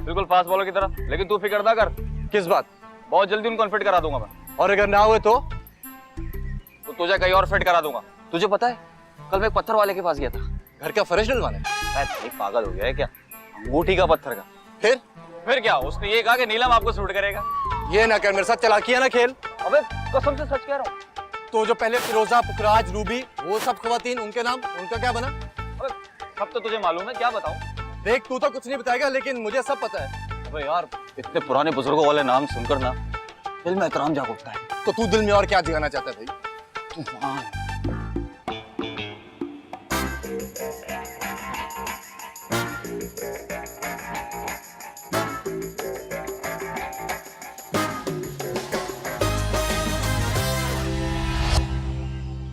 बिल्कुल फास्ट बॉलर की तरह। लेकिन तू फिक्र ना कर, किस बात? बहुत जल्दी उनको फिट करा दूंगा मैं। और अगर ना हुए तो तुझे कहीं और फिट करा दूंगा। तुझे पता है, कल मैं एक पत्थर वाले के पास गया था। घर का फर्श डलवाने? भाई पागल हो गया है क्या? अंगूठी का पत्थर का। फिर क्या? उसने ये कहा कि नीलम आपको सूट करेगा। ये ना कर, मेरे साथ चलाकियां ना खेल। अबे कसम से सच कह रहा हूँ। तो जो पहले फिरोजा, पुखराज, रूबी, वो सब खवातीन, उनके नाम, उनका क्या बना? अबे सब तो तुझे मालूम है, क्या बताऊं? देख तू तो कुछ नहीं बताएगा, लेकिन मुझे सब पता है। अबे यार, इतने पुराने बुजुर्गों वाले नाम सुनकर ना दिल में एहतराम जाग उठता है। तो तू दिल में और क्या जगाना चाहता है भाई? तूफान।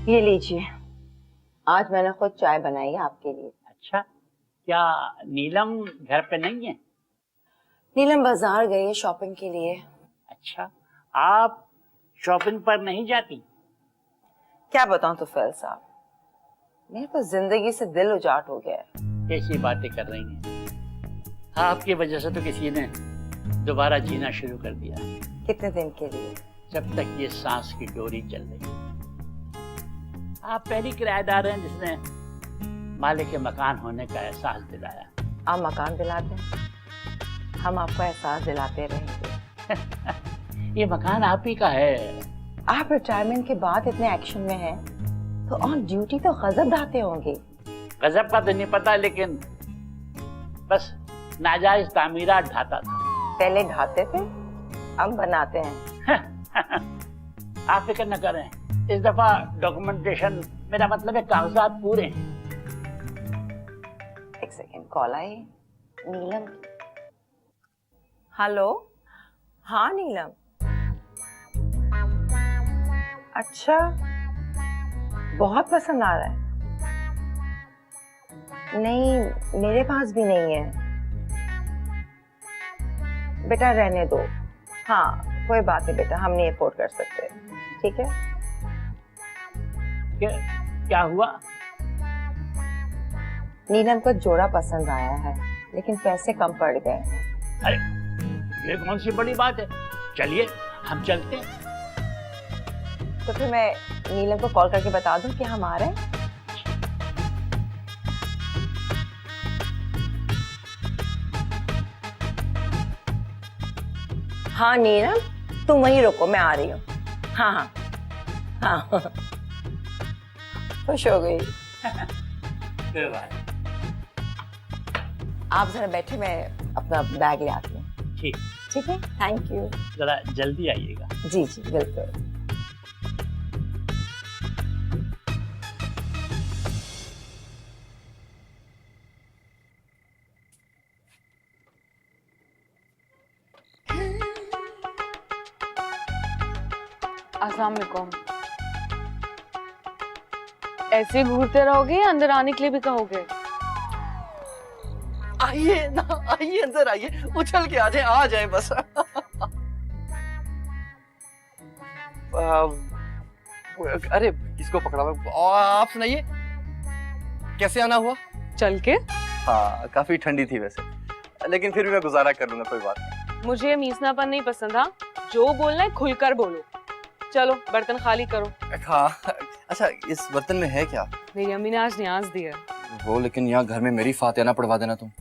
ये लीजिए, आज मैंने खुद चाय बनाई है आपके लिए। अच्छा, क्या नीलम घर पे नहीं है? नीलम बाजार गई है शॉपिंग के लिए। अच्छा, आप शॉपिंग पर नहीं जाती? क्या बताऊं तुफैल साहब, मेरे तो जिंदगी से दिल उजाट हो गया है। कैसी बातें कर रही हैं? आपकी वजह से तो किसी ने दोबारा जीना शुरू कर दिया, कितने दिन के लिए? जब तक ये सांस की डोरी चल रही। आप पहली किराएदार हैं जिसने मालिक के मकान होने का एहसास दिलाया। आप मकान दिलाते हैं, हम आपको एहसास दिलाते रहेंगे। ये मकान आप ही का है। आप रिटायरमेंट के बाद इतने एक्शन में हैं, तो ऑन ड्यूटी तो गजब ढाते होंगे। गजब का तो नहीं पता, लेकिन बस नाजायज तामीरात ढाता था। पहले ढाते थे, हम बनाते हैं। आप फिक्र न करें, इस दफा डॉक्यूमेंटेशन, मेरा मतलब है कागजात पूरे हैं। एक सेकेंड, कॉल आई नीलम। हेलो, हाँ नीलम। अच्छा, बहुत पसंद आ रहा है। नहीं, मेरे पास भी नहीं है। बेटा रहने दो। हाँ, कोई बात नहीं बेटा, हम नहीं अफोर्ड कर सकते। ठीक है? क्या हुआ? नीलम को जोड़ा पसंद आया है, लेकिन पैसे कम पड़ गए। अरे ये कौन सी बड़ी बात है, चलिए हम चलते हैं। तो फिर मैं नीलम को कॉल करके बता दूं कि हम आ रहे हैं। हाँ नीलम, तुम वहीं रुको, मैं आ रही हूँ। हाँ हाँ हाँ। खुश हो गई। आप जरा बैठे, मैं अपना बैग ले आती हूँ। ठीक ठीक है, थैंक यू। जरा जल्दी आइएगा। जी जी बिल्कुल। अस्सलाम वालेकुम। ऐसे घूरते रहोगे या अंदर आने के लिए भी कहोगे? आइए ना, आइए अंदर आइए, उछल के आ जाए बस। अरे किसको पकड़ा हुआ? आप सुनाइए, कैसे आना हुआ? चल के? हाँ, काफी ठंडी थी वैसे, लेकिन फिर भी मैं गुजारा कर लूंगा, कोई बात नहीं। मुझे मीसनापन नहीं पसंद। हाँ, जो बोलना है खुलकर बोलो। चलो बर्तन खाली करो। हाँ, अच्छा इस बर्तन में है क्या? मेरी अम्मी ने आज न्याज दी है। वो लेकिन यहाँ घर में मेरी फातिहा पढ़वा देना तुम।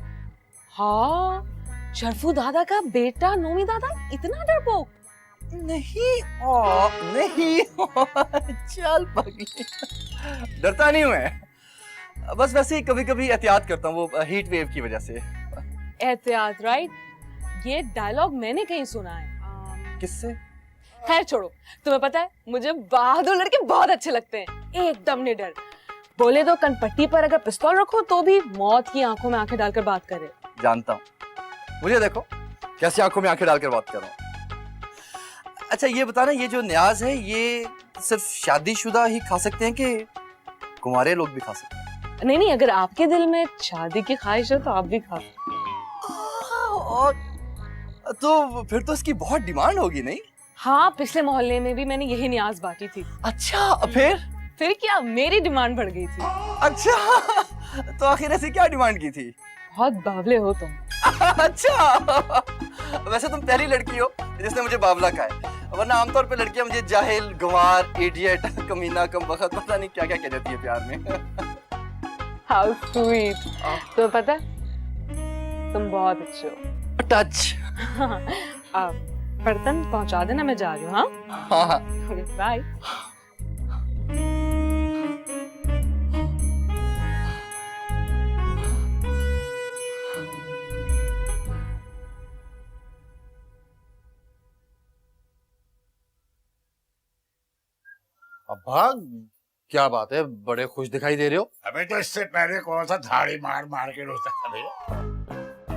हाँ, शरफू दादा का बेटा नोमी दादा इतना डरपोक? नहीं नहीं। चल पगली, डरता नहीं हूँ मैं, बस वैसे ही कभी कभी एहतियात करता हूँ, वो हीट वेव की वजह से। एहतियात, राइट? ये डायलॉग मैंने कहीं सुना है। किससे? खैर छोड़ो, तुम्हें पता है मुझे बहादुर लड़के बहुत अच्छे लगते हैं, एकदम निडर। बोले तो कनपट्टी पर अगर पिस्तौल रखो तो भी मौत की आंखों में आंखें डालकर बात करे। जानता हूँ, मुझे देखो कैसी आंखों में आंखें डालकर बात कर रहा हूँ। अच्छा ये बताना, ये जो न्याज है ये सिर्फ शादीशुदा ही खा सकते हैं कि कुंवारे लोग भी खा सकते हैं? नहीं नहीं, अगर आपके दिल में शादी की ख्वाहिश है तो आप भी खा। और तो फिर तो इसकी बहुत डिमांड होगी नहीं? हाँ, पिछले मोहल्ले में भी मैंने यही न्याज बांटी थी। अच्छा, फिर क्या मेरी डिमांड बढ़ गई थी। अच्छा, तो आखिर ऐसी क्या डिमांड की थी? बहुत बावले हो तुम। अच्छा, वैसे तुम पहली लड़की हो जिसने मुझे बावला कहा है, वरना आमतौर पे लड़कियां मुझे जाहिल, गंवार, इडियट, कमीना, कमबख्त, पता नहीं क्या क्या कह देती है प्यार में। How sweet. तो पता है तुम बहुत अच्छे हो। टच। आप बर्तन पहुंचा देना, मैं जा रही हूँ। हाँ हाँ, बाय। अब्बा क्या बात है, बड़े खुश दिखाई दे रहे हो। अबे तो इससे पहले कौन सा धाड़ी मार मार के रोता था भैया।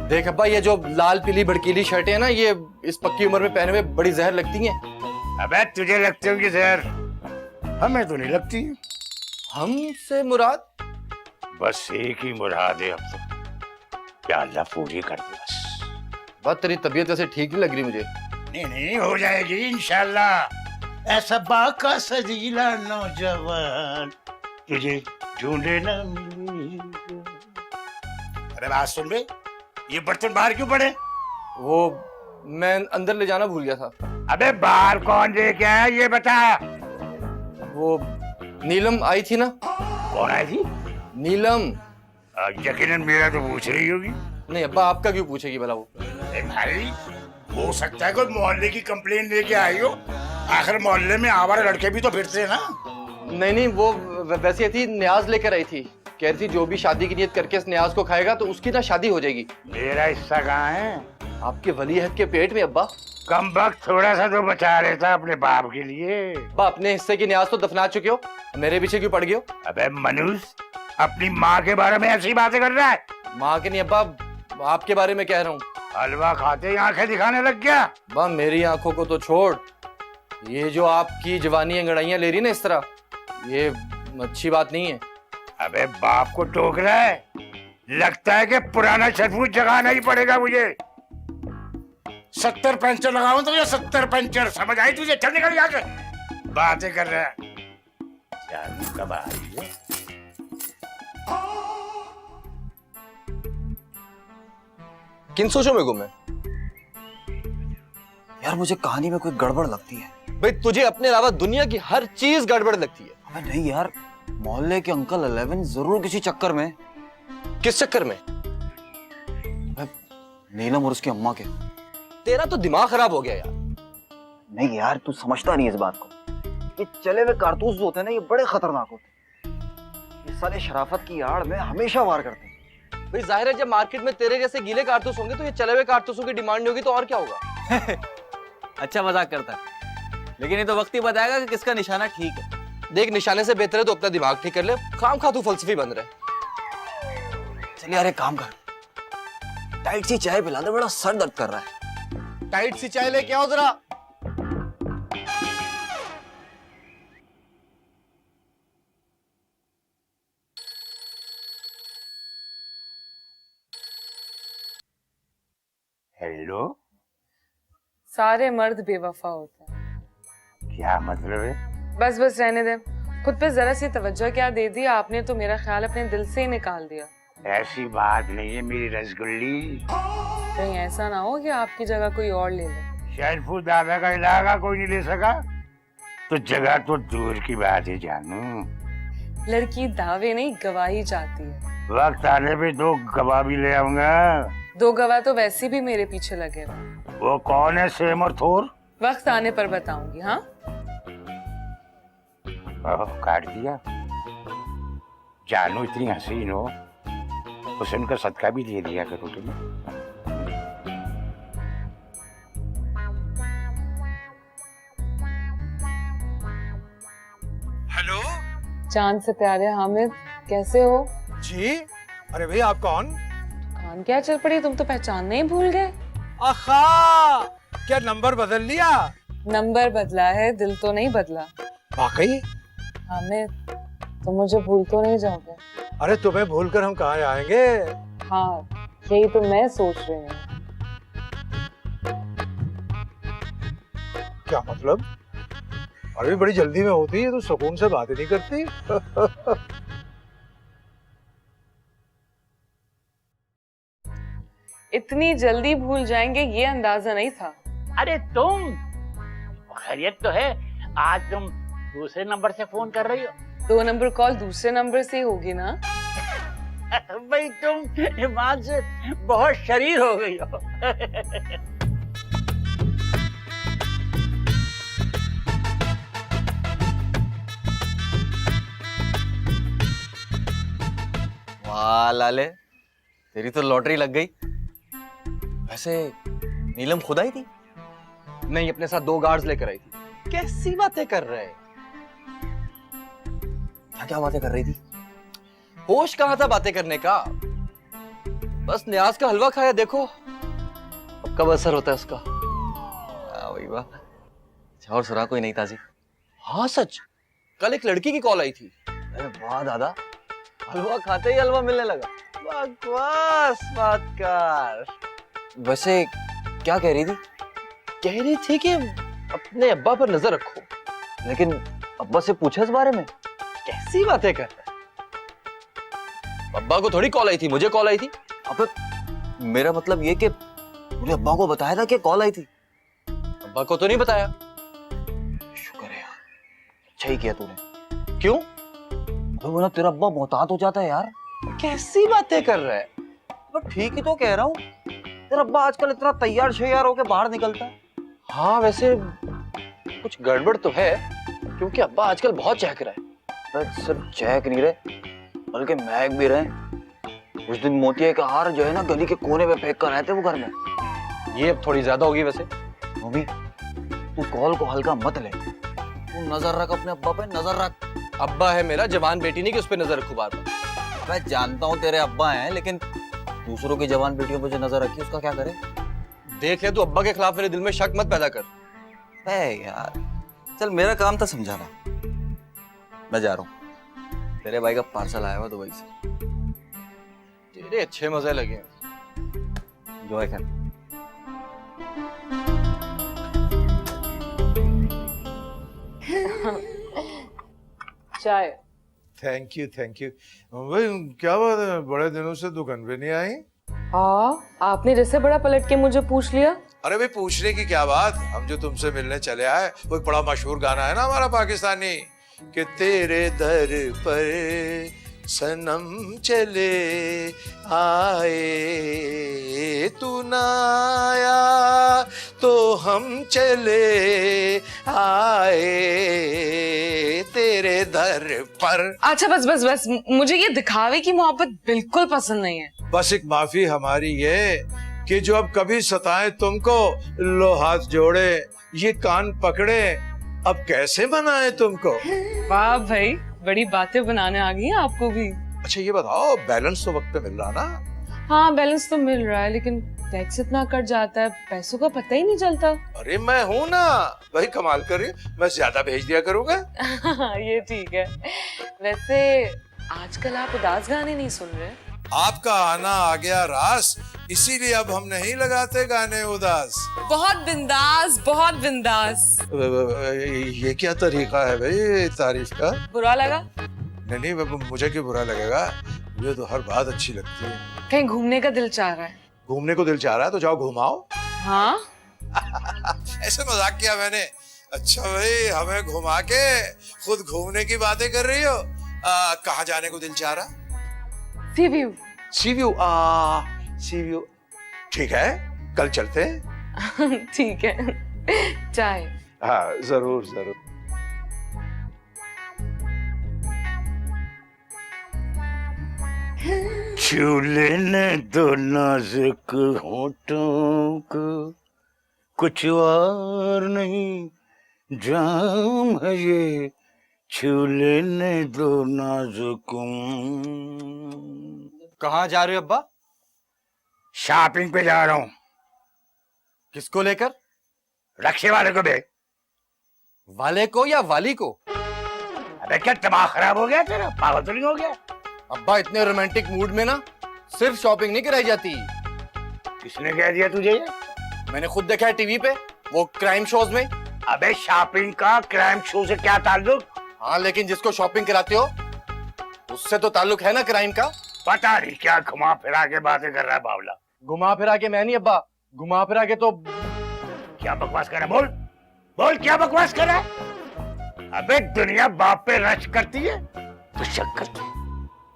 देख अब्बा, ये जो लाल पीली भड़कीली शर्टें हैं ना, ये इस पक्की उम्र में पहने हुए बड़ी जहर लगती हैं। अबे तुझे लगती होगी जहर, हमें तो नहीं लगती। हमसे मुराद? बस एक ही मुराद है अब तो, क्या अल्लाह पूरी कर दे बस। बात तेरी तबीयत ऐसे ठीक नहीं लग रही मुझे। नहीं नहीं, हो जाएगी इंशाल्लाह। ऐसा बाका सजीला नौजवान तुझे ढूंढे ना मिली। अरे बात सुन बे, ये बर्तन बाहर क्यों पड़े? वो मैं अंदर ले जाना भूल गया था। अबे बाहर कौन लेके आया ये बता। वो नीलम आई थी ना। कौन आई थी? नीलम। यकीनन मेरा तो पूछ रही होगी। नहीं अब्बा, आपका क्यों पूछेगी भला वो? भाई हो सकता है कोई मोहल्ले की कंप्लेन लेके आई हो। आखिर मोहल्ले में आवारा लड़के भी तो फिरते हैं ना। नहीं नहीं, वो वैसे थी, न्याज लेकर आई थी। कह रही थी जो भी शादी की नियत करके इस न्याज को खाएगा तो उसकी ना शादी हो जाएगी। मेरा हिस्सा कहाँ है? आपके वलीअहद के पेट में अब्बा। कम वक्त थोड़ा सा तो बचा लेता अपने बाप के लिए। अब्बा अपने हिस्से की न्याज तो दफना चुके हो, मेरे पीछे क्यों पड़ गए हो? अबे मनुष्य, अपनी माँ के बारे में ऐसी बातें कर रहा है। माँ के नहीं अब्बा, आपके बारे में कह रहा हूँ। हलवा खाते ही आंखें दिखाने लग गया। अब्बा मेरी आंखों को तो छोड़, ये जो आपकी जवानी अंगड़ाइयां ले रही ना इस तरह, ये अच्छी बात नहीं है। अबे बाप को टोक रहा है। लगता है कि पुराना छठपूछ जगाना ही पड़ेगा मुझे। 70 पंचर लगाऊं तो ये 70 पंचर, समझ आई तुझे? चल निकल यहाँ से, बातें कर रहा है। जानू कब आ रही है? किन सोचों में गुम है? यार मुझे कहानी में कोई गड़बड़ लगती है। भाई तुझे अपने अलावा दुनिया की हर चीज गड़बड़ लगती है। अबे नहीं यार, मोहल्ले के अंकल 11 जरूर किसी चक्कर में। किस चक्कर में? नीलम और उसकी अम्मा के। तेरा तो दिमाग खराब हो गया यार। नहीं यार, तू समझता नहीं इस बात को। ये चले हुए कारतूस जो होते हैं ना, ये बड़े खतरनाक होते हैं। ये साले शराफत की आड़ में हमेशा वार करते हैं। भाई जाहिर है जब मार्केट में तेरे जैसे गीले कारतूस होंगे तो ये चले हुए कारतूसों की डिमांड नहीं होगी तो और क्या होगा? अच्छा मजाक करता है, लेकिन ये तो वक्त ही बताएगा कि किसका निशाना ठीक है। देख, निशाने से बेहतर है तो अपना दिमाग ठीक कर ले। खाम खा तू फलसफी बन रहा है। चल यार एक काम कर, टाइट सी चाय पिला दे, बड़ा सर दर्द कर रहा है। टाइट सी चाय लेके आओ जरा। हेलो, सारे मर्द बेवफा होते हैं। क्या मतलब है? बस बस रहने दे, खुद पे जरा सी तवज्जो क्या दे दी आपने तो मेरा ख्याल अपने दिल से ही निकाल दिया। ऐसी बात नहीं है मेरी रसगुल्ली। कहीं ऐसा ना हो कि आपकी जगह कोई और ले ले। शैलपुर दादा का इलाका कोई नहीं ले सका तो जगह तो दूर की बात है जानू। लड़की दावे नहीं गवाही चाहती है। वक्त आने पे 2 गवाह भी ले आऊंगा। 2 गवाह तो वैसे भी मेरे पीछे लगे हुए। वो कौन है सेम और थोर? वक्त आने पर बताऊंगी। हाँ काट दिया। जानू इतनी हसीन हो, हुस्न का सदका भी दे दिया करो तुम। हेलो चांद से प्यारे हामिद, कैसे हो? जी। अरे भाई आप कौन? कान क्या चल पड़ी, तुम तो पहचानने ही भूल गए। आखा, क्या नंबर बदल लिया? नंबर बदला है, दिल तो नहीं बदला। वाकई? हामिद, तुम मुझे भूल तो नहीं जाओगे? अरे तुम्हें भूलकर हम कहाँ आएंगे? हाँ, यही तो मैं सोच रही हूँ। क्या मतलब? अरे बड़ी जल्दी में होती है तो सुकून से बातें नहीं करती। इतनी जल्दी भूल जाएंगे ये अंदाजा नहीं था। अरे तुम, खैरियत तो है? आज तुम दूसरे नंबर से फोन कर रही हो? 2 नंबर कॉल दूसरे नंबर से होगी ना? भाई तुम ईमान से बहुत शरीर हो गई हो। वाह लाले, तेरी तो लॉटरी लग गई। वैसे नीलम खुद आई थी? नहीं, अपने साथ 2 गार्ड्स लेकर आई थी। कैसी बातें कर रहे हैं? क्या बातें कर रही थी? होश कहाँ था बातें करने का? बस न्याज का हलवा खाया, देखो अब कब असर होता है उसका। वही वाह। अच्छा और सुना कोई नहीं ताजी? हाँ सच, कल एक लड़की की कॉल आई थी। अरे वाह दादा, हलवा खाते ही हलवा मिलने लगा। बकवास बात कर। वैसे क्या कह रही थी? कह रही थी कि अपने अब्बा पर नजर रखो, लेकिन अब्बा से पूछा इस बारे में? कैसी बातें कर रहा है? अब्बा को थोड़ी कॉल आई थी, मुझे कॉल आई थी। अबे मेरा मतलब ये कि मुझे अब्बा को बताया था कि कॉल आई थी। अब्बा को तो नहीं बताया। शुक्र है यार, अच्छा ही किया तूने। क्यों? अबे वरना तेरा अब्बा मोहतात हो जाता है यार। कैसी बातें कर रहा है? बट ठीक ही तो कह रहा हूँ, तेरा अब्बा आजकल इतना तैयार शैयार होके बाहर निकलता है। हाँ वैसे कुछ गड़बड़ तो है, क्योंकि अब्बा आजकल बहुत चहक रहा है। बस सिर्फ चहक नहीं रहे, बल्कि महक भी रहे। उस दिन मोतिया का हार जो है ना, गली के कोने पे फेंक कर आए थे वो घर में। ये अब थोड़ी ज्यादा होगी वैसे। मम्मी तू कॉल को हल्का मत ले, तू नजर रख अपने अब्बा पे, नजर रख। अब्बा है मेरा, जवान बेटी नहीं कि उस पर नजर रखूं बार बार। मैं जानता हूँ तेरे अब्बा हैं, लेकिन दूसरों की जवान बेटियों पे जो नजर रखी उसका क्या करे? देख ले, तू अब्बा के खिलाफ मेरे दिल में शक मत पैदा कर। यार चल, मेरा काम था समझाना। मैं जा रहा हूँ, तेरे भाई का पार्सल आया हुआ दुबई से। तेरे अच्छे मजे लगे। जो है चाय। Thank you thank you. भाई क्या बात है, बड़े दिनों से दुकान पे नहीं आई? हाँ, आपने जैसे बड़ा पलट के मुझे पूछ लिया। अरे भाई पूछने की क्या बात, हम जो तुमसे मिलने चले आए, वो एक बड़ा मशहूर गाना है ना हमारा पाकिस्तानी, कि तेरे दर पर सनम चले आए, तू ना आया तो हम चले आए तेरे दर पर। अच्छा बस बस बस, मुझे ये दिखावे की मोहब्बत बिल्कुल पसंद नहीं है। बस एक माफी हमारी ये कि जो अब कभी सताए तुमको, लो हाथ जोड़े ये कान पकड़े, अब कैसे मनाए तुमको। वाह भाई, बड़ी बातें बनाने आ गई हैं आपको भी। अच्छा ये बताओ, बैलेंस तो वक्त पे मिल रहा ना? हाँ बैलेंस तो मिल रहा है, लेकिन टैक्स इतना कट जाता है, पैसों का पता ही नहीं चलता। अरे मैं हूँ ना भाई, कमाल कर रही, मैं ज्यादा भेज दिया करूँगा। ये ठीक है। वैसे आजकल आप उदास गाने नहीं सुन रहे? आपका आना आ गया रास, इसीलिए अब हम नहीं लगाते गाने उदास। बहुत बिंदास, बहुत बिंदास। ये क्या तरीका है भाई तारीफ का? बुरा लगा? नहीं मुझे क्यों बुरा लगेगा, मुझे तो हर बात अच्छी लगती है। कहीं घूमने का दिल चाह रहा है? घूमने को दिल चाह रहा है तो जाओ घुमाओ। हाँ ऐसे मजाक किया मैंने। अच्छा भाई, हमें घुमा के खुद घूमने की बातें कर रही हो। कहाँ जाने को दिल चाह रहा? सी व्यू। सी व्यू, सी व्यू ठीक है, कल चलते हैं। ठीक है, चाय। हाँ जरूर जरूर। छू लेने दो नाजुक होठों को, कुछ और नहीं जाम है ये, छू लेने दो नाजुक। कहाँ जा रहे हो अब्बा? शॉपिंग पे जा रहा हूँ। किसको लेकर? रक्षे वाले को दे। वाले को या वाली को? अबे क्या दिमाग खराब हो गया तेरा, पागल तो नहीं हो गया? अब्बा इतने रोमांटिक मूड में ना सिर्फ शॉपिंग नहीं कराई जाती। किसने कह दिया तुझे ये? मैंने खुद देखा है टीवी पे, वो क्राइम शोज में। अबे शॉपिंग का क्राइम शो से क्या ताल्लुक? हाँ लेकिन जिसको शॉपिंग कराते हो उससे तो ताल्लुक है ना क्राइम का। पता नहीं क्या घुमा फिरा के बातें कर रहा है बावला। घुमा फिरा के मैं नहीं अब्बा, घुमा फिरा के तो क्या बकवास कर रहा है? बोल बोल, क्या बकवास कर रहा है? अबे दुनिया बाप पे रश करती है तो शक करती है।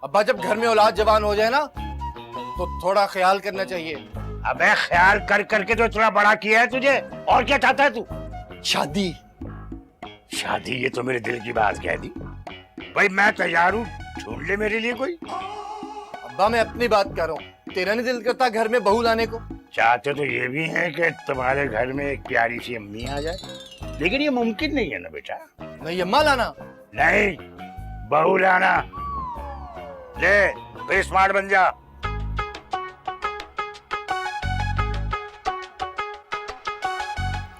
अब्बा जब घर में औलाद जवान हो जाए ना तो थोड़ा ख्याल करना चाहिए। अबे ख्याल कर करके तो इतना बड़ा किया है तुझे, और क्या चाहता है तू? शादी। शादी? ये तो मेरे दिल की बात कह दी भाई, मैं तैयार हूँ, ढूंढ ले मेरे लिए कोई। अब्बा मैं अपनी बात कर रहा हूँ, तेरा नहीं दिल करता घर में बहू लाने को? चाहते तो ये भी है कि तुम्हारे घर में एक प्यारी सी अम्मी आ जाए, लेकिन ये मुमकिन नहीं है ना बेटा। नहीं अम्मा लाना? नहीं, बहू लाना। ले फिर स्मार्ट बन जा।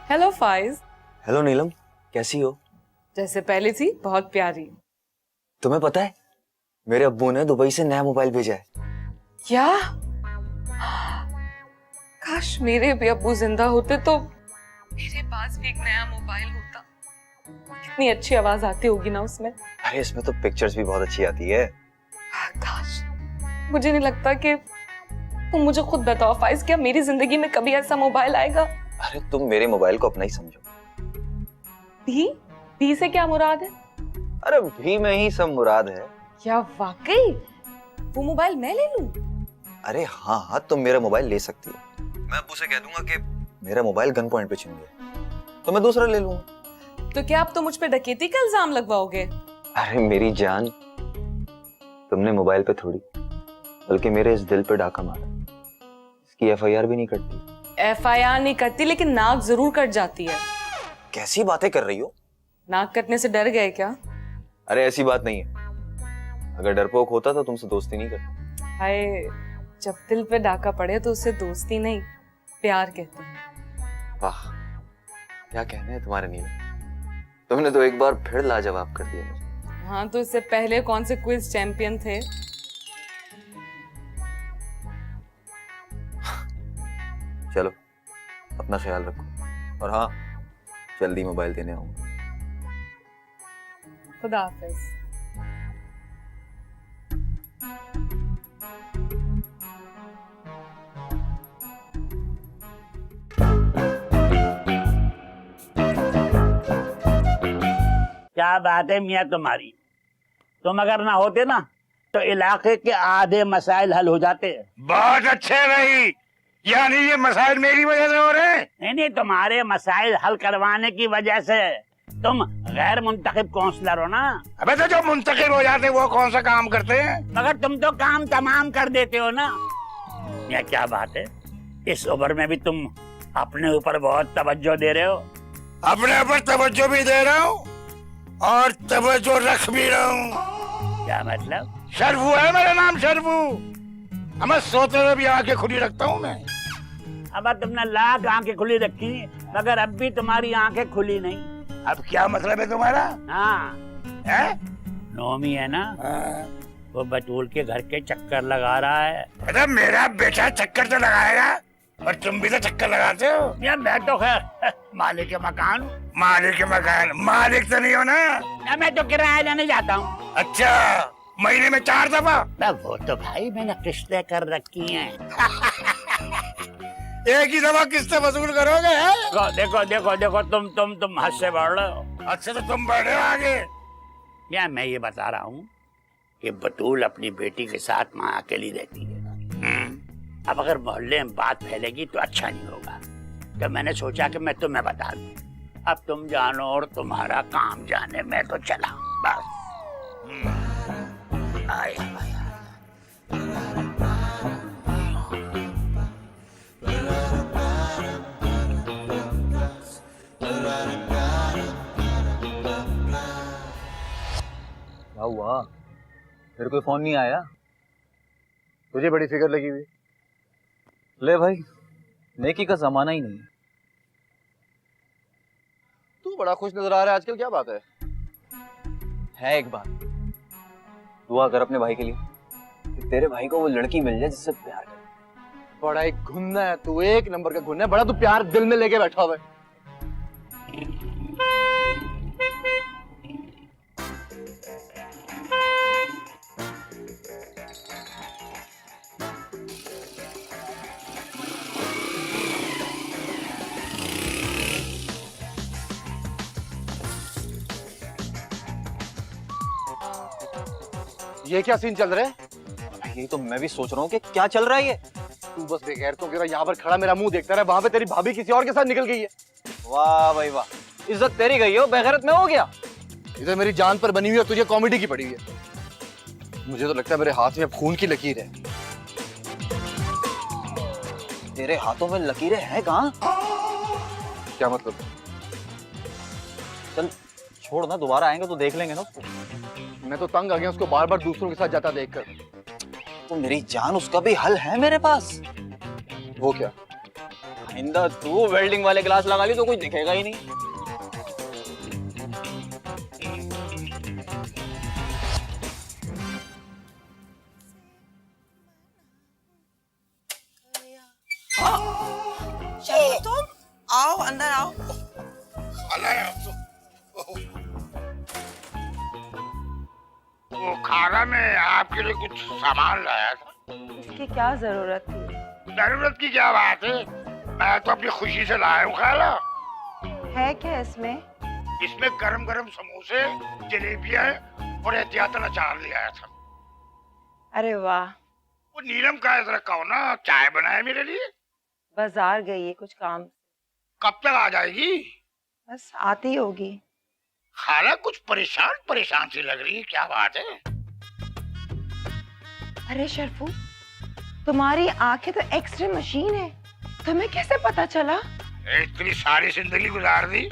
हेलो फाइज। हेलो नीलम, कैसी हो? जैसे पहले थी, बहुत प्यारी। तुम्हें पता है मेरे अब्बू ने दुबई से नया मोबाइल भेजा है। क्या? काश मेरे भी अब्बू जिंदा होते तो मेरे पास भी एक नया मोबाइल होता। कितनी अच्छी आवाज आती होगी ना उसमें। अरे इसमें तो पिक्चर्स भी बहुत अच्छी आती है। काश मुझे नहीं लगता कि तुम मुझे खुद बताओ फाइज, क्या मेरी जिंदगी में कभी ऐसा मोबाइल आएगा? अरे तुम मेरे मोबाइल को अपना ही समझो। भी से क्या मुराद है? अरे भी में ही सब मुराद है। क्या वाकई? वो मोबाइल मैं ले लूं? अरे हाँ हाँ, तुम मेरा मोबाइल ले सकती हो। मैं अब्बू से कह दूंगा कि मेरा मोबाइल गन पॉइंट पे छिन गया, तो मैं दूसरा ले लूंगा। तो क्या आप तो मुझ पे डकैती का इल्जाम लगवाओगे? अरे मेरी जान, तुमने मोबाइल पे थोड़ी बल्कि मेरे इस दिल पे डाका मारा। इसकी एफआईआर भी नहीं कटती। एफआईआर नहीं करती लेकिन नाक जरूर कट जाती है। कैसी बातें कर रही हो? नाक कटने से डर गए क्या? अरे ऐसी बात नहीं है। अगर डरपोक होता तो तुमसे दोस्ती नहीं करता। हाय, जब दिल पे डाका पड़े तो उसे दोस्ती नहीं प्यार कहते हैं। वाह, क्या कहने हैं तुम्हारे नीलम। तुमने तो एक बार फिर लाजवाब कर दिया मुझे। हाँ, तो इससे पहले कौन से क्विज चैंपियन थे? चलो, अपना ख्याल रखो, और हाँ, जल्दी मोबाइल देने आऊंगा। खुदा हाफिज। क्या बात है मियाँ तुम्हारी, तुम अगर ना होते ना तो इलाके के आधे मसाइल हल हो जाते। बहुत अच्छे भाई, यानी ये मसाइल मेरी वजह से हो रहे हैं? नहीं, तुम्हारे मसाइल हल करवाने की वजह से। तुम गैर मुंतखब काउंसलर हो ना। अबे तो जो मुंतखब हो जाते हैं वो कौन सा काम करते हैं? मगर तुम तो काम तमाम कर देते हो ना। ये क्या बात है, इस उम्र में भी तुम अपने ऊपर बहुत तवज्जो दे रहे हो। अपने ऊपर तवज्जो भी दे रहा हूँ और तवज्जो रख भी रहा हूँ। क्या मतलब? शर्फू है मेरा नाम, शर्फू। हमें सोते हुए भी आंखें खुली रखता हूँ मैं। अब तुमने लाख आंखें खुली रखी मगर अब भी तुम्हारी आंखें खुली नहीं। अब क्या मतलब है तुम्हारा? हाँ है? नोमी है ना, हाँ। वो बटूल के घर के चक्कर लगा रहा है। अरे मेरा बेटा चक्कर तो लगाएगा और तुम भी तो चक्कर लगाते हो। यार मैं तो खैर मालिक के मकान हूँ। मालिक के मकान? मालिक तो नहीं हो ना? ना, मैं तो किराया लेने जाता हूँ। अच्छा, महीने में 4 दफा? ना वो तो भाई मैंने किस्तें कर रखी हैं। एक ही दफा किस्तें वसूल करोगे? देखो देखो देखो देखो, तुम हद से बढ़ रहे हो। अच्छा तो तुम बढ़े हो आगे। यार मैं ये बता रहा हूँ कि बटूल अपनी बेटी के साथ माँ अकेली रहती है। अब अगर मोहल्ले में बात फैलेगी तो अच्छा नहीं होगा, तो मैंने सोचा कि मैं तुम्हें बता दूं। अब तुम जानो और तुम्हारा काम जाने, मैं तो चला बस। आया क्या हुआ? मेरे कोई फोन नहीं आया? तुझे बड़ी फिक्र लगी हुई। ले भाई, नेकी का जमाना ही नहीं है। तू बड़ा खुश नजर आ रहा है आजकल, क्या बात है? है एक बात, दुआ कर अपने भाई के लिए कि तेरे भाई को वो लड़की मिल जाए जिससे प्यार करे। बड़ा एक घुन्ना है तू, एक नंबर का घुन्ना है। बड़ा तू प्यार दिल में लेके बैठा हुआ है। ये क्या सीन चल रहा है? यही तो मैं भी सोच रहा हूँ कि क्या चल रहा है ये। तू बस बेगैरतों की तरह यहाँ पर खड़ा मेरा मुंह देखता रहा। वहां पे तेरी भाभी किसी और के साथ निकल गई है। वाह भाई वाह, इज्जत तेरी गई हो, बेगैरत में हो गया। इधर मेरी जान पर बनी हुई है, तुझे कॉमेडी की पड़ी हुई है। मुझे तो लगता है मेरे हाथ में अब खून की लकीर है। तेरे हाथों में लकीरें हैं कहाँ? क्या मतलब? चल छोड़ ना, दोबारा आएंगे तो देख लेंगे ना उसको। मैं तो तंग आ गया उसको बार बार दूसरों के साथ जाता देखकर। तो मेरी जान, उसका भी हल है मेरे पास। वो क्या? आइंदा तू वेल्डिंग वाले ग्लास लगा ली तो कुछ दिखेगा ही नहीं। तुम आओ, अंदर आओ। खाना है अब तो। वो खाना में आपके लिए कुछ सामान लाया था। इसकी क्या जरूरत थी? जरूरत की क्या बात है, मैं तो अपनी खुशी से लाया हूँ खाला। है क्या इसमें? इसमें गरम गरम समोसे, जलेबियां और एहतियातन अचार ले आया था। अरे वाह। वो नीलम का जरा कहो ना चाय बनाए मेरे लिए। बाजार गई है कुछ काम। कब तक आ जाएगी? बस आती होगी। खाला कुछ परेशान परेशान सी लग रही है, क्या बात है? अरे शर्फू, तुम्हारी आंखें तो एक्सरे मशीन है, तुम्हें कैसे पता चला? इतनी सारी जिंदगी गुजार दी,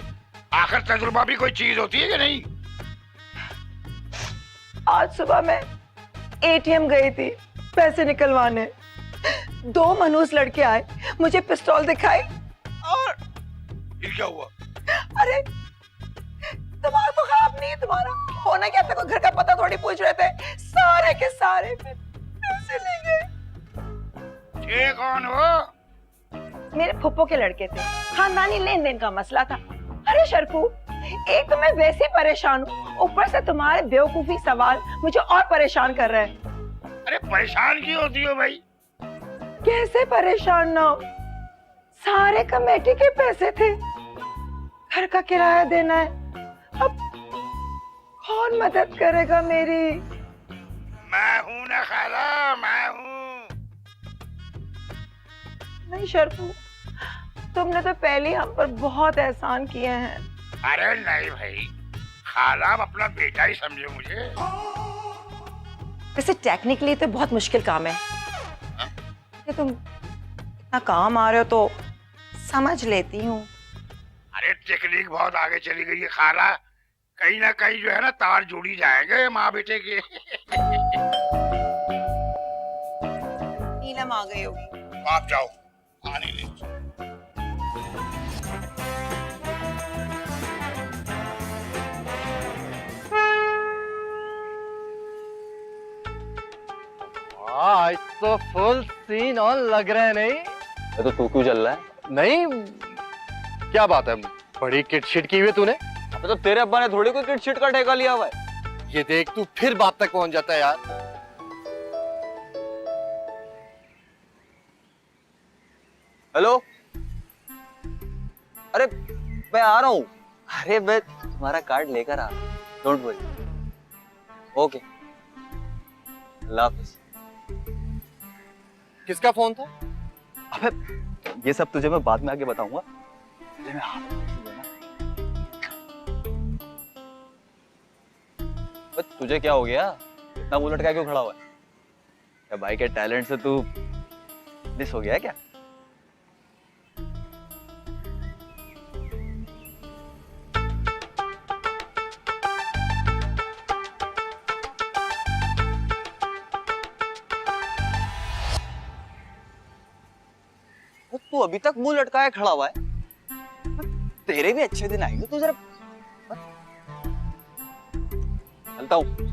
आखिर तजुर्बा भी कोई चीज होती है कि नहीं? आज सुबह मैं एटीएम गई थी पैसे निकलवाने। 2 मनूस लड़के आए, मुझे पिस्तौल दिखाई और फिर क्या हुआ? अरे दिमाग तो खराब नहीं है तुम्हारा? होना क्या था, कोई घर का पता थोड़ी पूछ रहे थे। सारे के सारे फिर पैसे ले गए। ये कौन हो? मेरे फुप्पो के लड़के थे, खानदानी लेन देन का मसला था। अरे शर्फू, एक तो मैं वैसे परेशान हूँ, ऊपर से तुम्हारे बेवकूफी सवाल मुझे और परेशान कर रहे हैं। अरे परेशान क्यों होती हो भाई? कैसे परेशान ना हो? सारे कमेटी के पैसे थे, घर का किराया देना है, अब कौन मदद करेगा मेरी? मैं हूं ना खाला, मैं हूं। नहीं शर्फू, तुमने तो पहले ही हम पर बहुत एहसान किए हैं। अरे नहीं भाई, खाला अब अपना बेटा ही समझे मुझे। वैसे टेक्निकली तो बहुत मुश्किल काम है, कि तुम इतना काम आ रहे हो तो समझ लेती हूँ। अरे टेक्निक बहुत आगे चली गई है खाला, कहीं ना कहीं जो है ना तार जोड़ी जाएंगे माँ बेटे के। नीलम आ गई होगी। आप जाओ, आने ले। आज तो फुल सीन ऑन लग रहा है। नहीं तो तू क्यों चल रहा है? नहीं, क्या बात है, बड़ी किट शिट की हुई तूने। अबे तो तेरे अब्बा ने थोड़ी कोई किट शिट का ठेका लिया हुआ है। ये देख, तू फिर बात तक पहुंच जाता है यार। हेलो, अरे मैं आ रहा हूँ। अरे मैं तुम्हारा कार्ड लेकर आ रहा हूँ, डोंट वरी। ओके, अल्लाह हाफिज। किसका फोन था? अबे ये सब तुझे मैं बाद में आके बताऊंगा। तुझे क्या हो गया, इतना मुंह लटका क्यों खड़ा हुआ है? क्या भाई के टैलेंट से तू डिस हो गया है क्या? तू अभी तक मुंह लटकाए खड़ा हुआ है। तेरे भी अच्छे दिन आएंगे, तू जरा चलता हूं।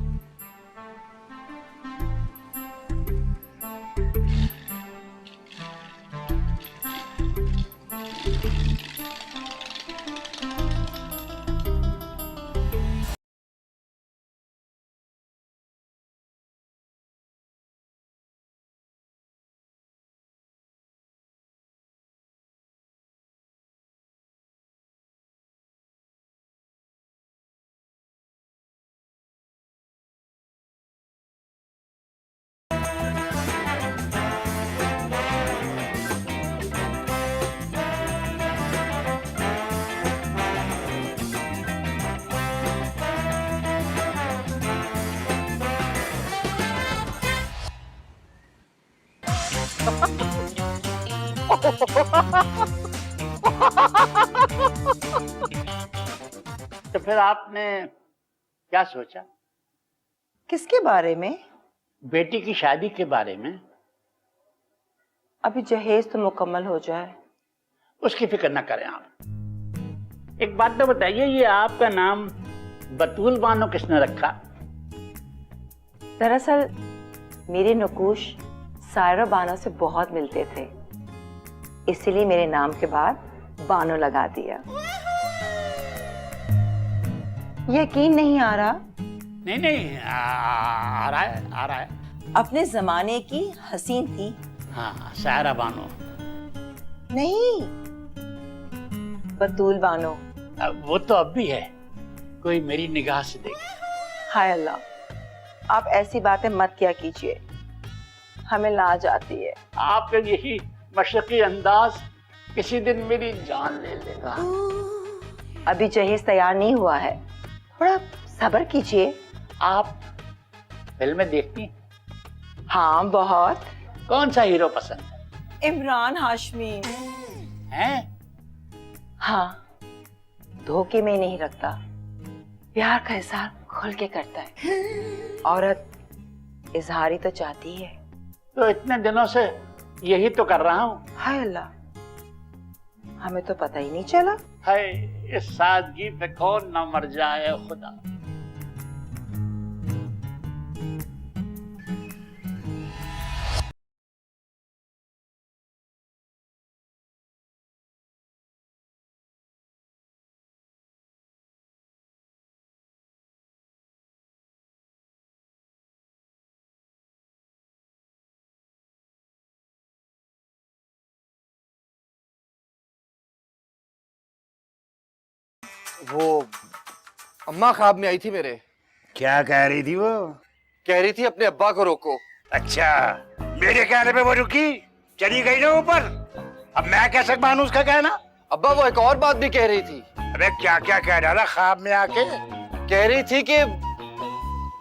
तो फिर आपने क्या सोचा? किसके बारे में? बेटी की शादी के बारे में। अभी जहेज तो मुकम्मल हो जाए। उसकी फिक्र न करें आप। एक बात तो बताइए, ये आपका नाम बतूल बानो किसने रखा? दरअसल मेरे नकुश सायरा बानो से बहुत मिलते थे, इसलिए मेरे नाम के बाद बानो लगा दिया। यकीन नहीं आ रहा। नहीं नहीं आ रहा है, आ रहा है। अपने जमाने की हसीन थी। हाँ, सायरा बानो। नहीं, बतूल बानो। वो तो अब भी है, कोई मेरी निगाह से देखे। हाय अल्लाह, आप ऐसी बातें मत किया कीजिए, हमें लाज आती है। आपका यही मशरकी अंदाज किसी दिन मेरी जान ले लेगा। अभी जहेज तैयार नहीं हुआ है, थोड़ा सब्र कीजिए। आप फिल्में देखती हैं? हाँ, बहुत। कौन सा हीरो पसंद है? इमरान हाशमी। हैं? हाँ, धोखे में नहीं रखता, प्यार का इजहार खुल के करता है। औरत इजहार ही तो चाहती है। तो इतने दिनों से यही तो कर रहा हूँ। हाय अल्लाह, हमें तो पता ही नहीं चला। है इस सादगी पे कौन न मर जाए खुदा। वो अम्मा ख्वाब में आई थी मेरे। क्या कह रही थी वो? कह रही थी अपने अब्बा को रोको। अच्छा, मेरे कहने पे वो रुकी, चली गई ना ऊपर। अब मैं कैसे मानूं उसका कहना? अब्बा वो एक और बात भी कह रही थी। अबे क्या क्या कह डाला ख्वाब में आके? कह रही थी कि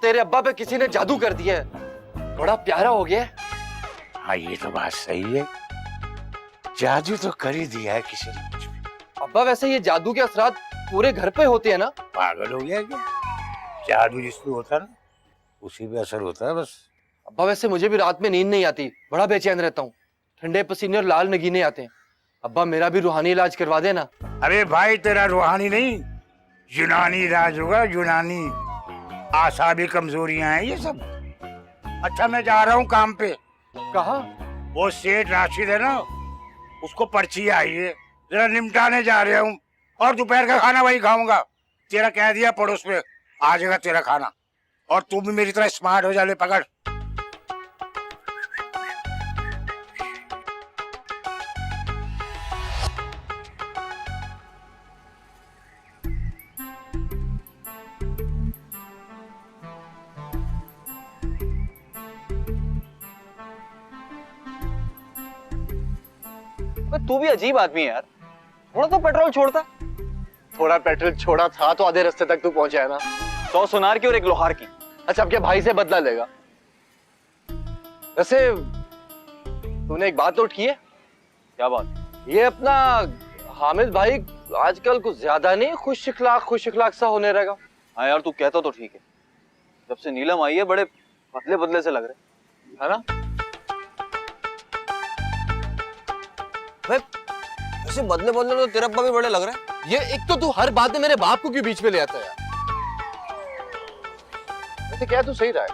तेरे अब्बा पे किसी ने जादू कर दिया है, बड़ा प्यारा हो गया है। हाँ, ये तो बात सही है, जादू तो कर ही दिया है किसी ने मुझ पे। अब्बा वैसे ये जादू के असरात पूरे घर पे होते हैं ना? पागल हो गया क्या? जादू जिसको होता है ना, उसी पे असर होता है बस। अब्बा वैसे मुझे भी रात में नींद नहीं आती, बड़ा बेचैन रहता हूँ, ठंडे पसीने और लाल नगीने आते हैं। अब्बा मेरा भी रूहानी इलाज करवा देना। अरे भाई, तेरा रूहानी नहीं, यूनानी इलाज होगा, यूनानी। आसाबी कमजोरियां हैं ये सब। अच्छा, मैं जा रहा हूँ काम पे। कहा? वो सेठ राशिद है ना, उसको पर्ची आई है, जरा निपटाने जा रहा हूँ। और दोपहर का खाना वही खाऊंगा। तेरा कह दिया पड़ोस में आ जाएगा तेरा खाना। और तू भी मेरी तरह स्मार्ट हो जा, ले पकड़। तू भी अजीब आदमी है यार, थोड़ा तो पेट्रोल छोड़ता। थोड़ा पेट्रोल छोड़ा था तो आधे रास्ते तक तू पहुंचा है ना। 100 सुनार की और 1 लोहार की। अच्छा, अब क्या भाई से बदला लेगा? वैसे तूने एक बात नोट की है? क्या बात? ये अपना हामिद भाई आजकल कुछ ज्यादा नहीं खुश इखलाक सा होने लगा। हाँ यार, तू कहता तो ठीक है, जब से नीलम आई है बड़े पतले बदले से लग रहे है ना? वैसे बदले बदले तो तेरा अब्बा भी बड़े लग रहे हैं। ये एक तो तू हर बात में मेरे बाप को क्यों बीच में ले आता है यार? वैसे क्या तू सही रहा है।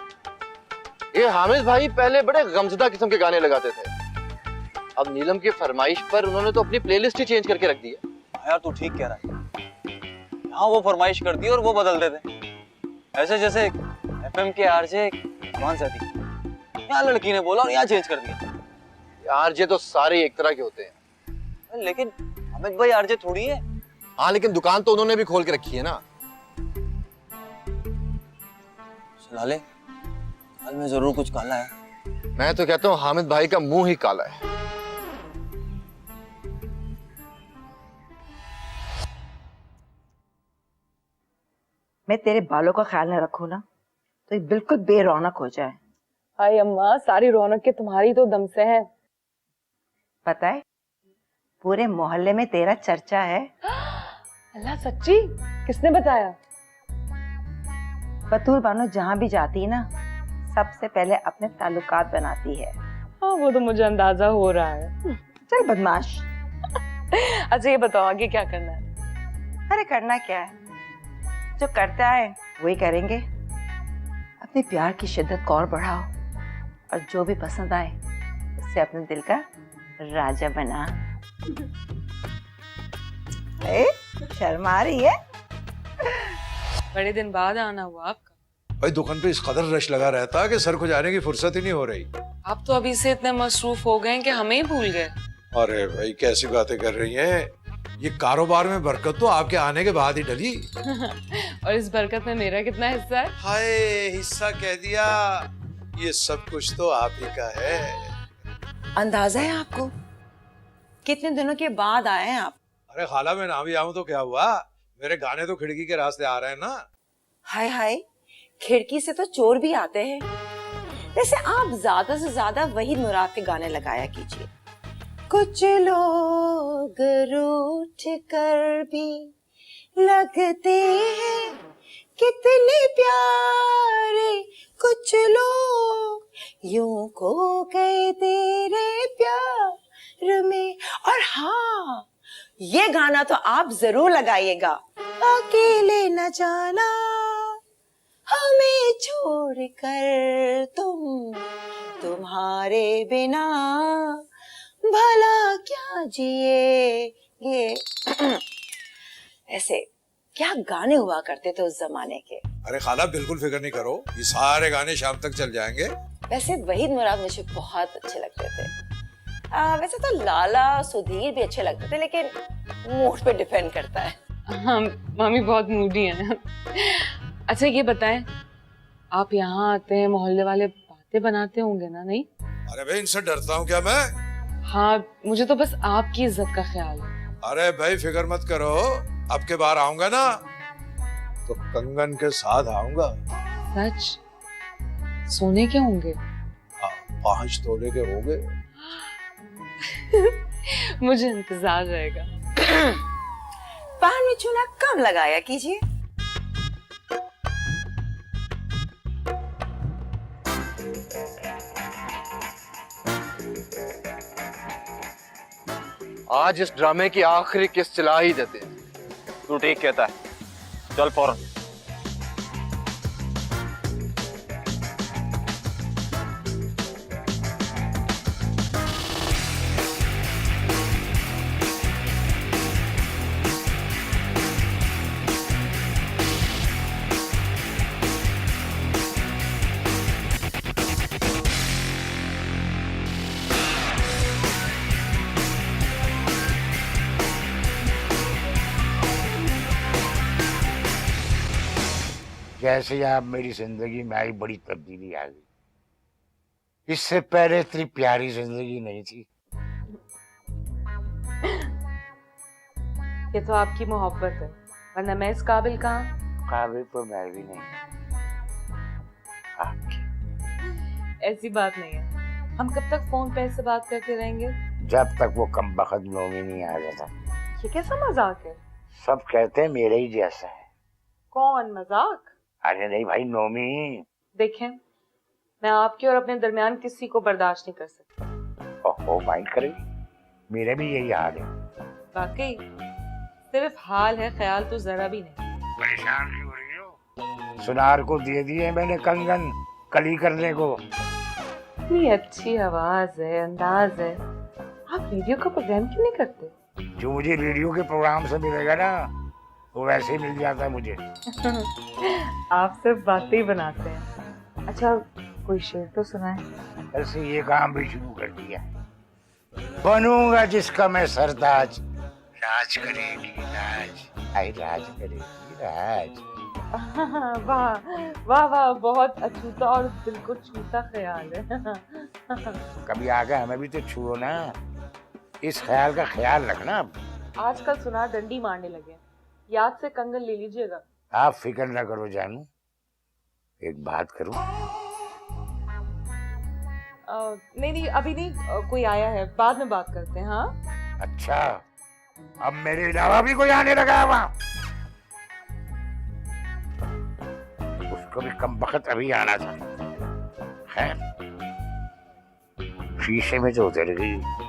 ये हामिद भाई पहले बड़े गमज़दा किस्म के गाने लगाते थे, अब नीलम की फरमाइश पर उन्होंने तो अपनी प्लेलिस्ट ही चेंज करके रख दी है। हाँ यार, तू ठीक कह रहा है। हाँ, वो फरमाइश करती है और वो बदल देते, ऐसे जैसे एफएम के आरजे कौन सा थी, यहाँ लड़की ने बोला और यहाँ चेंज कर दिया। आरजे तो सारे एक तरह के होते हैं। लेकिन हामिद भाई आरजे थोड़ी है। हाँ, लेकिन दुकान तो उन्होंने भी खोल के रखी है ना। लाले, हाल में जरूर कुछ काला है। मैं तो कहता हूँ हामिद भाई का मुंह ही काला है। मैं तेरे बालों का ख्याल न रखूं ना तो ये बिल्कुल बेरौनक हो जाए। हाय अम्मा, सारी रौनक के तुम्हारी तो दम से है। पता है, पूरे मोहल्ले में तेरा चर्चा है। अल्लाह, सच्ची? किसने बताया? बतूल बानो जहाँ भी जाती है ना, सबसे पहले अपने ताल्लुकात बनाती है। हाँ, वो तो मुझे अंदाजा हो रहा है। चल बदमाश। अच्छा, ये बताओ आगे क्या करना है? अरे करना क्या है, जो करता है वही करेंगे। अपने प्यार की शिद्दत को और बढ़ाओ और जो भी पसंद आए उससे अपने दिल का राजा बना। शर्मा रही है? बड़े दिन बाद आना हुआ आपका। भाई दुकान पे इस कदर रश लगा रहता है कि सर को जाने की फुर्सत ही नहीं हो रही। आप तो अभी से इतने मसरूफ हो गए हैं कि हमें ही भूल गए। अरे भाई कैसी बातें कर रही हैं, ये कारोबार में बरकत तो आपके आने के बाद ही डली। और इस बरकत में मेरा कितना हिस्सा है? हाय हिस्सा कह दिया, ये सब कुछ तो आप ही का है। अंदाजा है आपको कितने दिनों के बाद आए हैं आप? अरे खाला मैं ना भी आऊं तो क्या हुआ, मेरे गाने तो खिड़की के रास्ते आ रहे हैं ना। हाय हाय, खिड़की से तो चोर भी आते हैं। वैसे आप ज्यादा से ज्यादा वहीद मुराद के गाने लगाया कीजिए। कुछ लोग रूठ कर भी लगते हैं कितने प्यारे, कुछ लोग यूं खो गए तेरे प्यार में। और हाँ, ये गाना तो आप जरूर लगाइएगा। अकेले न जाना हमें छोड़ कर तुम, तुम्हारे बिना भला क्या जिएंगे। ऐसे क्या गाने हुआ करते थे उस जमाने के। अरे खाला बिल्कुल फिक्र नहीं करो, ये सारे गाने शाम तक चल जाएंगे। वैसे वहीद मुराद मुझे बहुत अच्छे लगते थे। वैसे तो लाला सुधीर भी अच्छे लगते थे, लेकिन मूड पे डिपेंड करता है। हाँ, मम्मी बहुत मूडी है। अच्छा ये बताएं, आप यहाँ आते हैं, मोहल्ले वाले बातें बनाते होंगे ना? नहीं? अरे भाई इनसे डरता हूँ क्या मैं? हाँ, मुझे तो बस आपकी इज्जत का ख्याल है। अरे भाई फिक्र मत करो, अब के बार आऊंगा ना तो कंगन के साथ आऊंगा। सच? सोने के होंगे? 5 तोले के होंगे। मुझे इंतजार रहेगा। पान में चूना कम लगाया कीजिए। आज इस ड्रामे की आखिरी किस्त चला ही देते हैं। तू ठीक कहता है, चल फौरन। जैसे आप मेरी जिंदगी में आई बड़ी तब्दीली आ गई। इससे पहले इतनी प्यारी जिंदगी नहीं थी। ये तो आपकी मोहब्बत है, वरना मैं इस काबिल कहाँ? काबिल तो मैं भी नहीं, आपकी। ऐसी बात नहीं है। हम कब तक फोन पे ऐसे बात करते रहेंगे? जब तक वो कमबख्त नोमी नहीं आ जाता। ये कैसा मजाक है? सब कहते हैं मेरे ही जैसा है। कौन मजाक? अरे नहीं भाई, नोमी। देखें, मैं आपके और अपने दरमियान किसी को बर्दाश्त नहीं कर सकती। ओहो, माइंड करेगी? मेरे भी यही हाल है। वाकई सिर्फ हाल है, ख्याल तो जरा भी नहीं। परेशान क्यों हो रही हो? सुनार को दे दिए मैंने कंगन कली करने को। इतनी अच्छी आवाज है, अंदाज है, आप रेडियो का प्रोग्राम क्यों नहीं करते? जो मुझे रेडियो के प्रोग्राम से मिलेगा ना, वो वैसे ही मिल जाता है मुझे। आप सिर्फ बातें ही बनाते हैं। अच्छा कोई शेर तो सुनाए। ऐसे ये काम भी शुरू कर दिया। बनूंगा जिसका मैं सरताज, राज करेगी राज, आई राज करेगी राज। वाह वाह वाह, बहुत अछूता और दिल को छूता ख्याल है। कभी आगे हमें भी तो छुओ ना, इस ख्याल का ख्याल रखना। आजकल सुनार डंडी मारने लगे, याद से कंगन ले लीजिएगा। आप फिक्र ना करो जानू, एक बात करूं? नहीं नहीं, अभी नहीं, कोई आया है, बाद में बात करते हैं। हाँ अच्छा, अब मेरे अलावा भी कोई आने लगा है वहां? उसको भी कमबख्त अभी आना था। खैर, शीशे में जो उतर गई।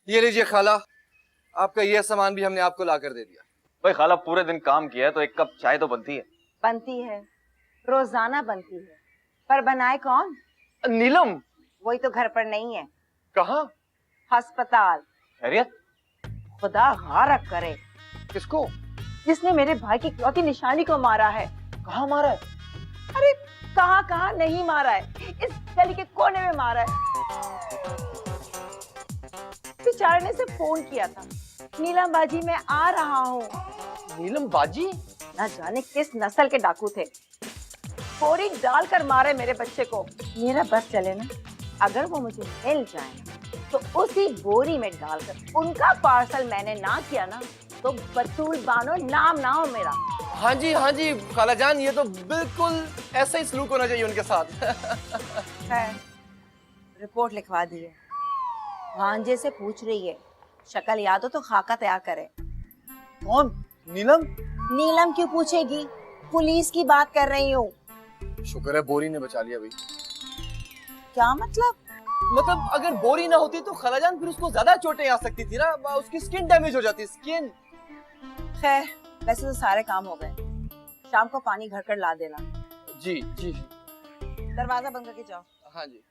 ये लीजिए खाला, आपका ये सामान भी हमने आपको लाकर दे दिया। भाई खाला पूरे दिन काम किया है तो एक कप चाय तो बनती है। बनती है, रोजाना बनती है, पर बनाए कौन? नीलम। वही तो घर पर नहीं है। कहाँ? अस्पताल। खैरियत? खुदा गारक करे किसको? जिसने मेरे भाई की इकलौती निशानी को मारा है। कहाँ मारा है? अरे कहाँ कहाँ नहीं मारा है, इस गली के कोने में मारा है। बेचारे ने से फोन किया था, नीलम बाजी मैं आ रहा हूँ। नीलम बाजी? ना जाने किस नस्ल के डाकू थे, बोरी डालकर मारे मेरे बच्चे को। मेरा बस चले ना, अगर वो मुझे मिल जाए तो उसी बोरी में डालकर उनका पार्सल मैंने ना किया ना तो बतूल बानो नाम ना हो मेरा। हाँ जी खालाजान, ये तो बिल्कुल ऐसा ही सलूक होना चाहिए उनके साथ। है, रिपोर्ट लिखवा दीजिए। भांजे से पूछ रही है, शक्ल याद हो तो खाका तैयार करे। कौन? नीलम? नीलम क्यों पूछेगी, पुलिस की बात कर रही हूँ। शुक्र है बोरी ने बचा लिया भाई। क्या मतलब? मतलब अगर बोरी ना होती तो खालाजान फिर उसको ज्यादा चोटें आ सकती थी ना, उसकी स्किन डैमेज हो जाती। स्किन खैर, वैसे तो सारे काम हो गए, शाम को पानी घर कर ला देना। जी जी। दरवाजा बंद करके जाओ। हाँ जी।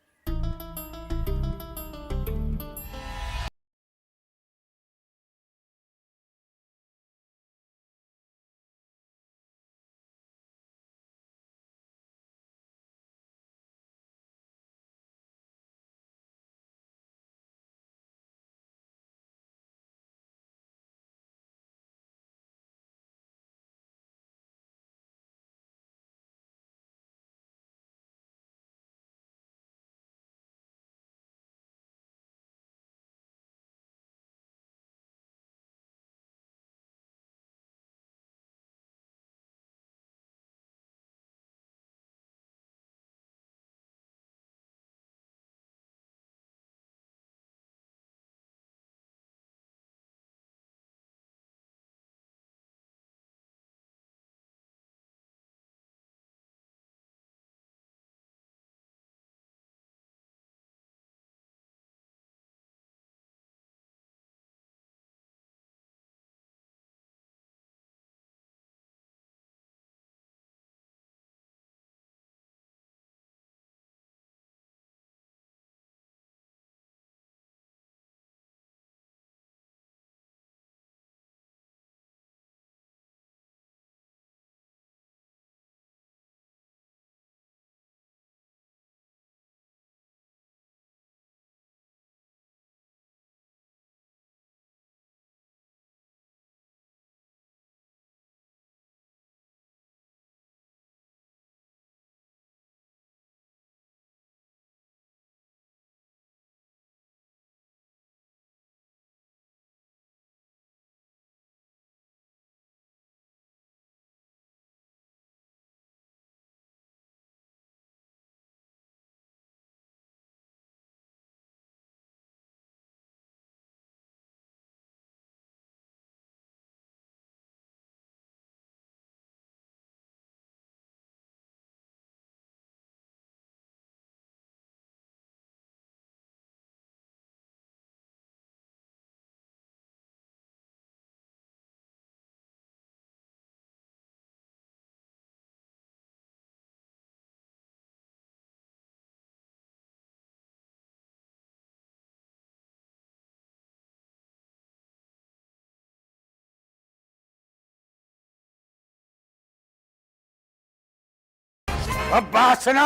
अब बात सुनो,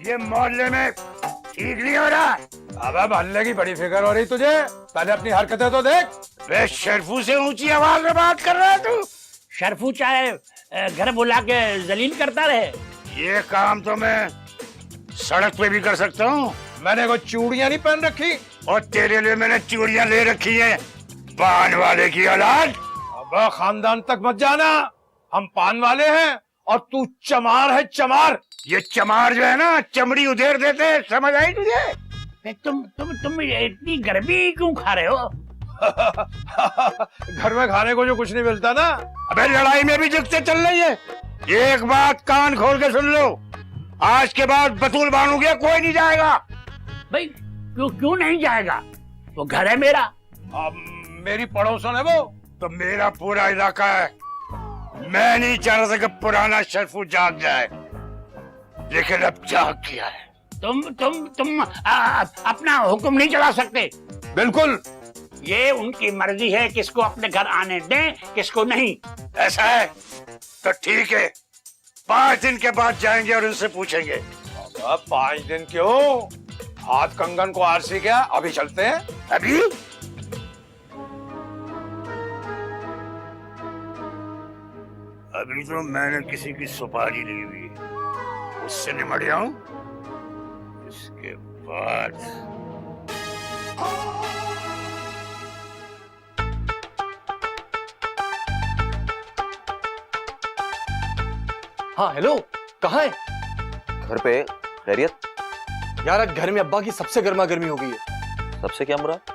ये मोहल्ले में ठीक नहीं हो रहा। अबे मोहल्ले की बड़ी फिक्र हो रही तुझे, पहले अपनी हरकतें तो देख। वे शर्फू से ऊंची आवाज में बात कर रहा है तू। शर्फू चाहे घर बुला के जलील करता रहे। ये काम तो मैं सड़क पे भी कर सकता हूँ। मैंने कोई चूड़ियां नहीं पहन रखी। और तेरे लिए मैंने चूड़ियां ले रखी हैं, पान वाले की औलाद। अब खानदान तक मत जाना, हम पान वाले हैं और तू चमार है, चमार। ये चमार जो है ना, चमड़ी उधेड़ देते हैं, समझ आई तुझे? तुम इतनी गर्मी क्यों खा रहे हो? घर में खाने को जो कुछ नहीं मिलता ना। अबे लड़ाई में भी जुगते चल रही है। एक बात कान खोल के सुन लो, आज के बाद बतूल बानू के कोई नहीं जाएगा। भाई क्यों नहीं जाएगा? वो घर है मेरा। अब मेरी पड़ोसन है वो। तो मेरा पूरा इलाका है। मैं नहीं चाह रहा था कि पुराना शर्फू जाग जाए, लेकिन अब जाग गया है। तुम अपना हुक्म नहीं चला सकते। बिल्कुल, ये उनकी मर्जी है किसको अपने घर आने दें किसको नहीं। ऐसा है तो ठीक है, 5 दिन के बाद जाएंगे और उनसे पूछेंगे। अब 5 दिन क्यों? हाथ कंगन को आरसी क्या, अभी चलते हैं। अभी अभी तो मैंने किसी की सुपारी ली हुई है, उससे निमट जाऊं, इसके बाद हाँ हेलो, कहाँ है? घर पे खैरियत? यार आज घर में अब्बा की सबसे गर्मा गर्मी हो गई है। सबसे क्या मुराद?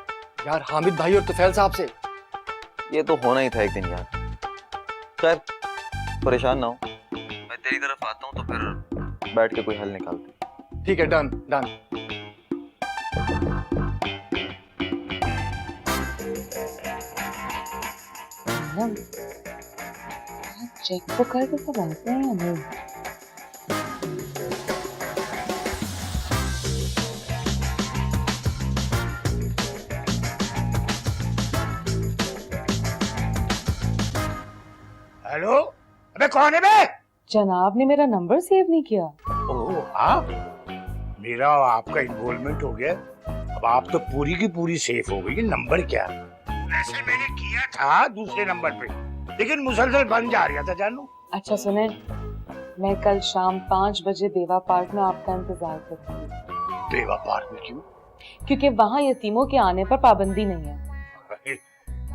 यार हामिद भाई और तुफैल साहब से। ये तो होना ही था एक दिन यार। खैर परेशान ना हो, मैं तेरी तरफ आता हूँ तो फिर बैठ के कोई हल निकालते हैं। ठीक है, डन डन। चेक तो करके सब आते हैं या नहीं? हेलो, अबे कौन है बे? जनाब ने मेरा नंबर सेव नहीं किया। ओह हाँ, मेरा और आपका इन्वॉल्वमेंट हो गया, अब आप तो पूरी की पूरी सेफ हो गई। नंबर क्या? वैसे मैंने किया था दूसरे नंबर पे, लेकिन मुसलसल बन जा रहा था जानू। अच्छा सुने, मैं कल शाम 5 बजे बेवा पार्क में आपका इंतजार करती हूँ। बेवा पार्क में क्यों? क्योंकि वहाँ यतीमों के आने पर पाबंदी नहीं है।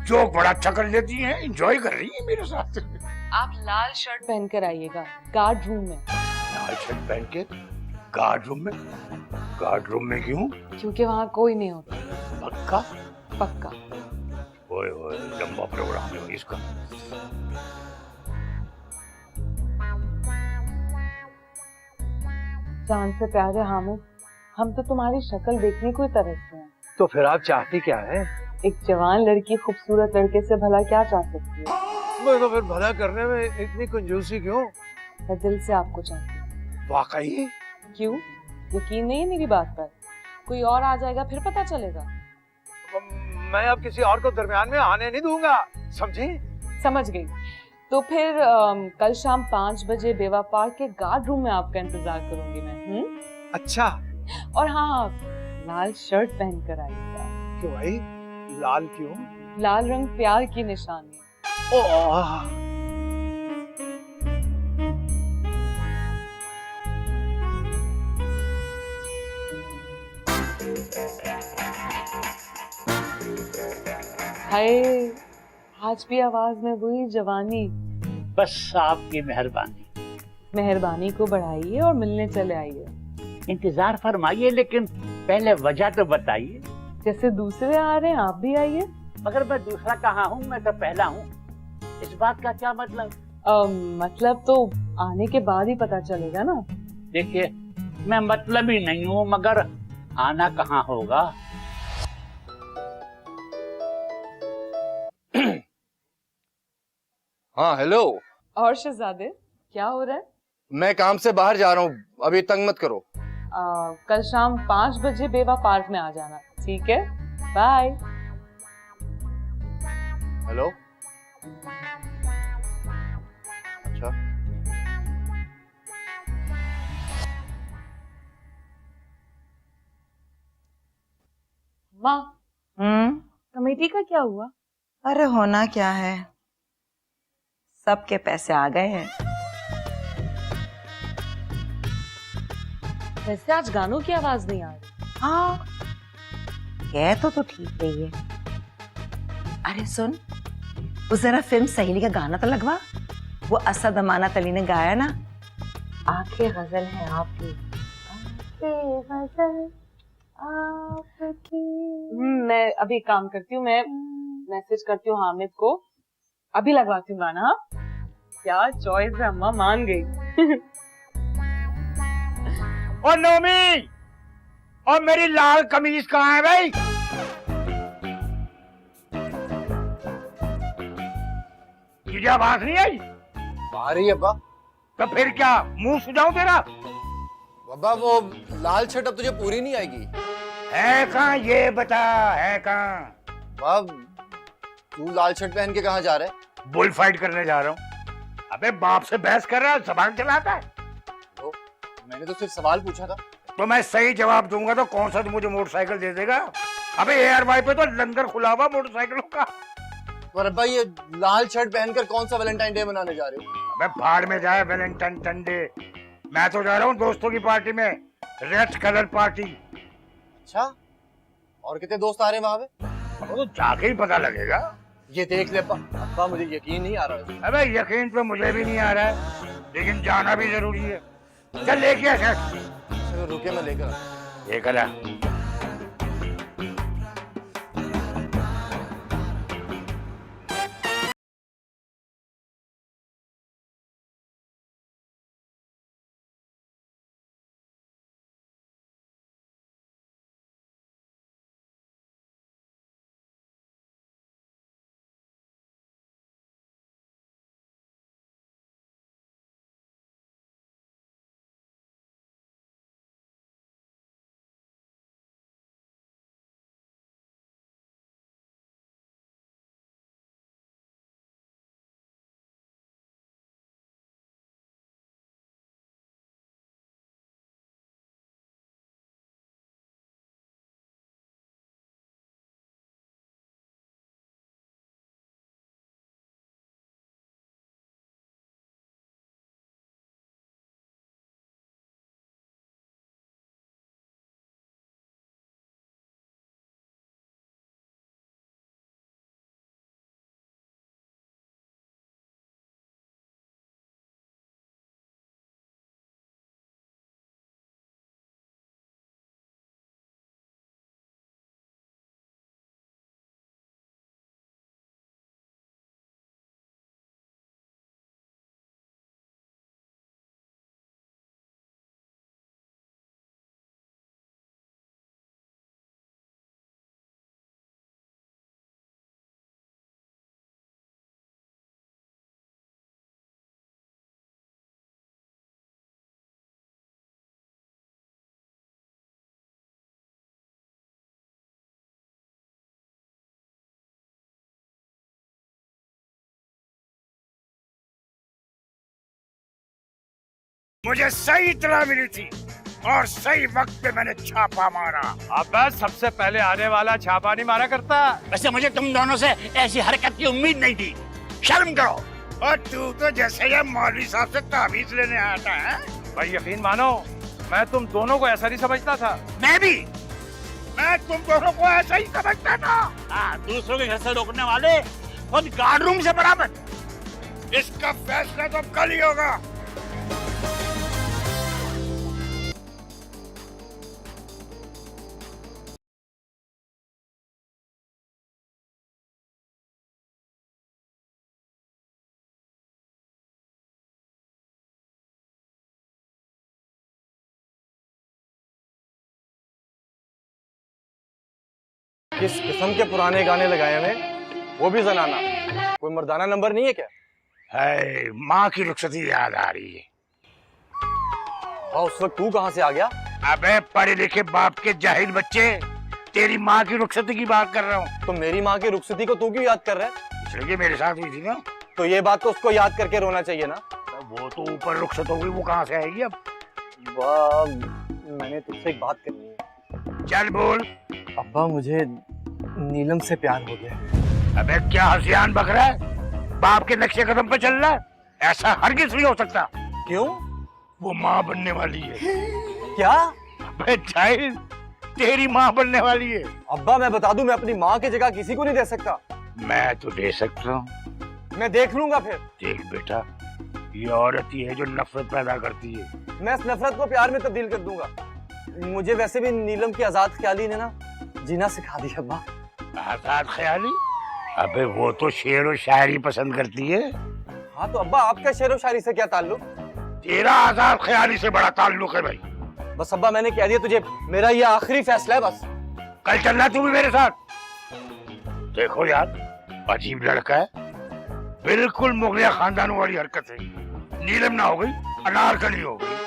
जोक बड़ा अच्छा कर लेती हैं, एंजॉय कर रही है मेरे साथ। आप लाल शर्ट पहनकर आइएगा गार्ड रूम में। लाल शर्ट पहन के गार्ड रूम में? गार्ड रूम में क्यों? क्योंकि वहाँ कोई नहीं होता। पक्का? पक्का। ओए ओए, लंबा प्रोग्राम है इसका। जान से प्यारे हामिद, हम तो तुम्हारी शक्ल देखने को ही तरसते हैं। तो फिर आप चाहती क्या है? एक जवान लड़की खूबसूरत लड़के से भला क्या चाह सकती है? मैं तो फिर भला करने में इतनी कंजूसी क्यों? मैं दिल से आपको चाहती हूँ। वाकई? क्यों, यकीन नहीं है मेरी बात पर? कोई और आ जाएगा फिर पता चलेगा। मैं अब किसी और को दरमियान में आने नहीं दूंगा, समझी? समझ गई। तो फिर कल शाम 5 बजे बेवा पार्क के गार्ड रूम में आपका इंतजार करूंगी मैं। अच्छा। और हाँ, लाल शर्ट पहन कर आइएगा। क्यों भाई, लाल क्यों? लाल रंग प्यार की निशानी। हाय, आज भी आवाज में वही जवानी। बस आपकी मेहरबानी। मेहरबानी को बढ़ाइए और मिलने चले आइए। इंतजार फरमाइए, लेकिन पहले वजह तो बताइए। जैसे दूसरे आ रहे हैं आप भी आइए। मगर मैं दूसरा कहाँ हूँ, मैं तो पहला हूँ। इस बात का क्या मतलब? मतलब तो आने के बाद ही पता चलेगा ना। देखिए, मैं मतलब ही नहीं हूँ, मगर आना कहाँ होगा। हाँ हेलो। और शहजादे, क्या हो रहा है? मैं काम से बाहर जा रहा हूँ, अभी तंग मत करो। कल शाम 5 बजे बेवा पार्क में आ जाना, ठीक है? बाय। हेलो। अच्छा। माँ, कमेटी का क्या हुआ? अरे होना क्या है, सबके पैसे आ गए हैं। वैसे आज गानों की आवाज नहीं आ रही। हाँ, कह तो ठीक रही है। अरे सुन, वो जरा फिल्म सहेली का गाना तो लगवा, वो असद अमानत अली ने गाया ना। आंखें गजल है आपकी, आंखें गजल आपकी। मैं अभी काम करती हूँ, मैं मैसेज करती हूँ हामिद को, अभी लगवाती हूँ गाना। हाँ? क्या चॉइस है अम्मा, मान गई। और नोमी, और मेरी लाल कमीज कहाँ है भाई? तुझे आवाज नहीं आई? आ रही है अब्बा। तो फिर क्या मुंह सुझाऊं तेरा? अब्बा वो लाल शर्ट अब तुझे पूरी नहीं आएगी। है कहाँ ये बता, है कहाँ? अब्बा तू लाल शर्ट पहन के कहाँ जा रहा है? बुल फाइट करने जा रहा हूँ। अबे बाप से बहस कर रहा है, जबान चलाता है। तो मैंने तो सिर्फ सवाल पूछा था। तो मैं सही जवाब दूंगा तो कौन सा तू मुझे मोटरसाइकिल दे देगा? अबे ARY पे तो लंगर खुला हुआ मोटरसाइकिलों का। पर अब्बा ये लाल शर्ट पहनकर कौन सा वैलेंटाइन डे मनाने जा रहे हो? अबे भाड़ में जाए वैलेंटाइन डे। मैं तो जा रहा हूँ दोस्तों की पार्टी में, रेड कलर पार्टी। अच्छा, और कितने दोस्त आ रहे हैं वहां पे? वो तो जाके ही पता लगेगा। ये देख ले अब्बा। अब्बा मुझे यकीन नहीं आ रहा है। अबे यकीन तो मुझे भी नहीं आ रहा है, लेकिन जाना भी जरूरी है। चल लेके आ शर्ट। चलो रुके, मैं लेकर आता हूं। लेकर आ। मुझे सही इत्तला मिली थी और सही वक्त पे मैंने छापा मारा। अब सबसे पहले आने वाला छापा नहीं मारा करता। वैसे मुझे तुम दोनों से ऐसी हरकत की उम्मीद नहीं थी। शर्म करो। और तू तो जैसे ये मौलवी साहब से ताबीज लेने आता है। भाई यकीन मानो, मैं तुम दोनों को ऐसा नहीं समझता था। मैं तुम दोनों को ऐसा ही समझता था। हाँ, दूसरों के घर से रोकने वाले खुद गार्ड रूम से बराबर। इसका फैसला तो कल ही होगा। किस किस्म के पुराने गाने लगाए हमें, वो भी जनाना। कोई मर्दाना नंबर नहीं है क्या? है, माँ की रुखसती याद आ रही है। और उस वक्त तू कहाँ से आ गया? अबे पढ़े लिखे बाप के जाहिल बच्चे, तेरी माँ की रुखसती की बात कर रहा हूँ। तो मेरी माँ की रुखसती को तू क्यों याद कर रहा है? इसलिए मेरे साथ हुई थी ना। तो ये बात तो उसको याद करके रोना चाहिए ना। वो तो ऊपर रुखसत हो गई, वो कहाँ से आएगी अब? वाह, मैंने तुझसे एक बात करनी है। चल बोल। अब्बा मुझे नीलम से प्यार हो गया। अबे क्या हसियान बक रहा है? बाप के नक्शे कदम पे चल रहा है? ऐसा हरगिज नहीं हो सकता। क्यों? वो माँ बनने वाली है। क्या? अबे जाहिल, तेरी माँ बनने वाली है। अब्बा मैं बता दूं, मैं अपनी माँ की जगह किसी को नहीं दे सकता। मैं तो दे सकता हूँ। मैं देख लूंगा फिर। देख बेटा, ये औरत ही है जो नफरत पैदा करती है। मैं इस नफरत को प्यार में तब्दील कर दूंगा। मुझे वैसे भी नीलम की आजाद ख्याली ने ना जीना सिखा दिया अब्बा। आजाद ख्याली? अबे वो तो शेर और शायरी पसंद करती है। हाँ तो अब्बा आपका शेर और शायरी से क्या ताल्लुक? तेरा आजाद ख्याली से बड़ा ताल्लुक है भाई। बस अब्बा मैंने कह दिया तुझे, मेरा ये आखिरी फैसला है बस। कल चलना तू भी मेरे साथ। देखो यार, अजीब लड़का है, बिल्कुल मुगलिया खानदानों वाली हरकत है। नीलम ना हो गई, अनारकली हो गई।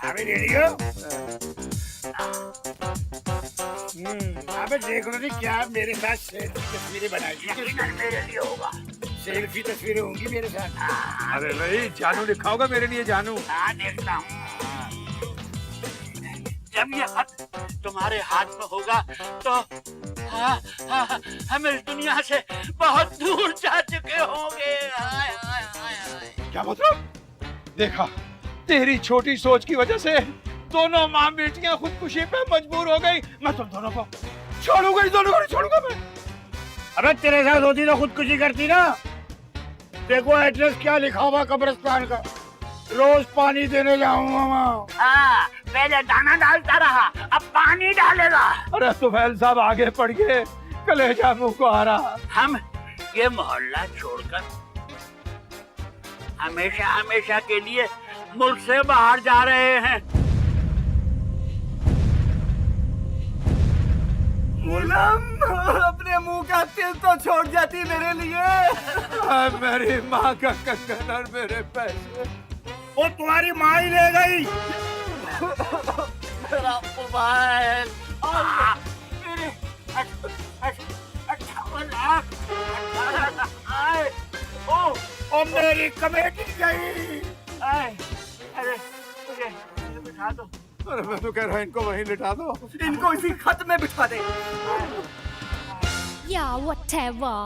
अभी रेडियो अबे देख रही क्या मेरे साथ सेल्फी तस्वीरें बनाई मेरे लिए होगा सेल्फी तस्वीरें होंगी मेरे साथ अरे भाई जानू लिखा होगा मेरे लिए जानू। हाँ देखता हूँ। जब ये खत तुम्हारे हाथ में होगा तो हम इस दुनिया से बहुत दूर जा चुके होंगे। हाय हाय हाय हाय। क्या मतलब? देखा तेरी छोटी सोच की वजह से दोनों माँ बेटियां खुदकुशी पे मजबूर हो गई। मैं तुम दोनों को छोड़ूंगा, इन दोनों को नहीं छोड़ूंगा मैं। अबे तेरे साथ होती तो खुदकुशी करती ना। देखो एड्रेस क्या लिखा हुआ कब्रिस्तान का, रोज पानी देने जाऊंगा वहाँ। हाँ, पहले दाना डालता रहा, अब पानी डालेगा। अरे सुहेल साहब आगे पड़ गए, कलेजा मुंह को आ रहा। हम ये मोहल्ला छोड़कर हमेशा हमेशा के लिए मुल्क से बाहर जा रहे हैं। अपने मुंह का तिल तो छोड़ जाती मेरे लिए। मेरी माँ का कंगन और मेरे पैसे वो तुम्हारी माँ ही ले गई। मेरा मोबाइल मेरे 58 लाख ओ मेरी कमेटी गई। अरे मुझे बिठा दो। अरे मैं तो कह रहा हूँ इनको वहीं लिटा दो। इनको इसी खत में बिठा दे। Yeah, whatever.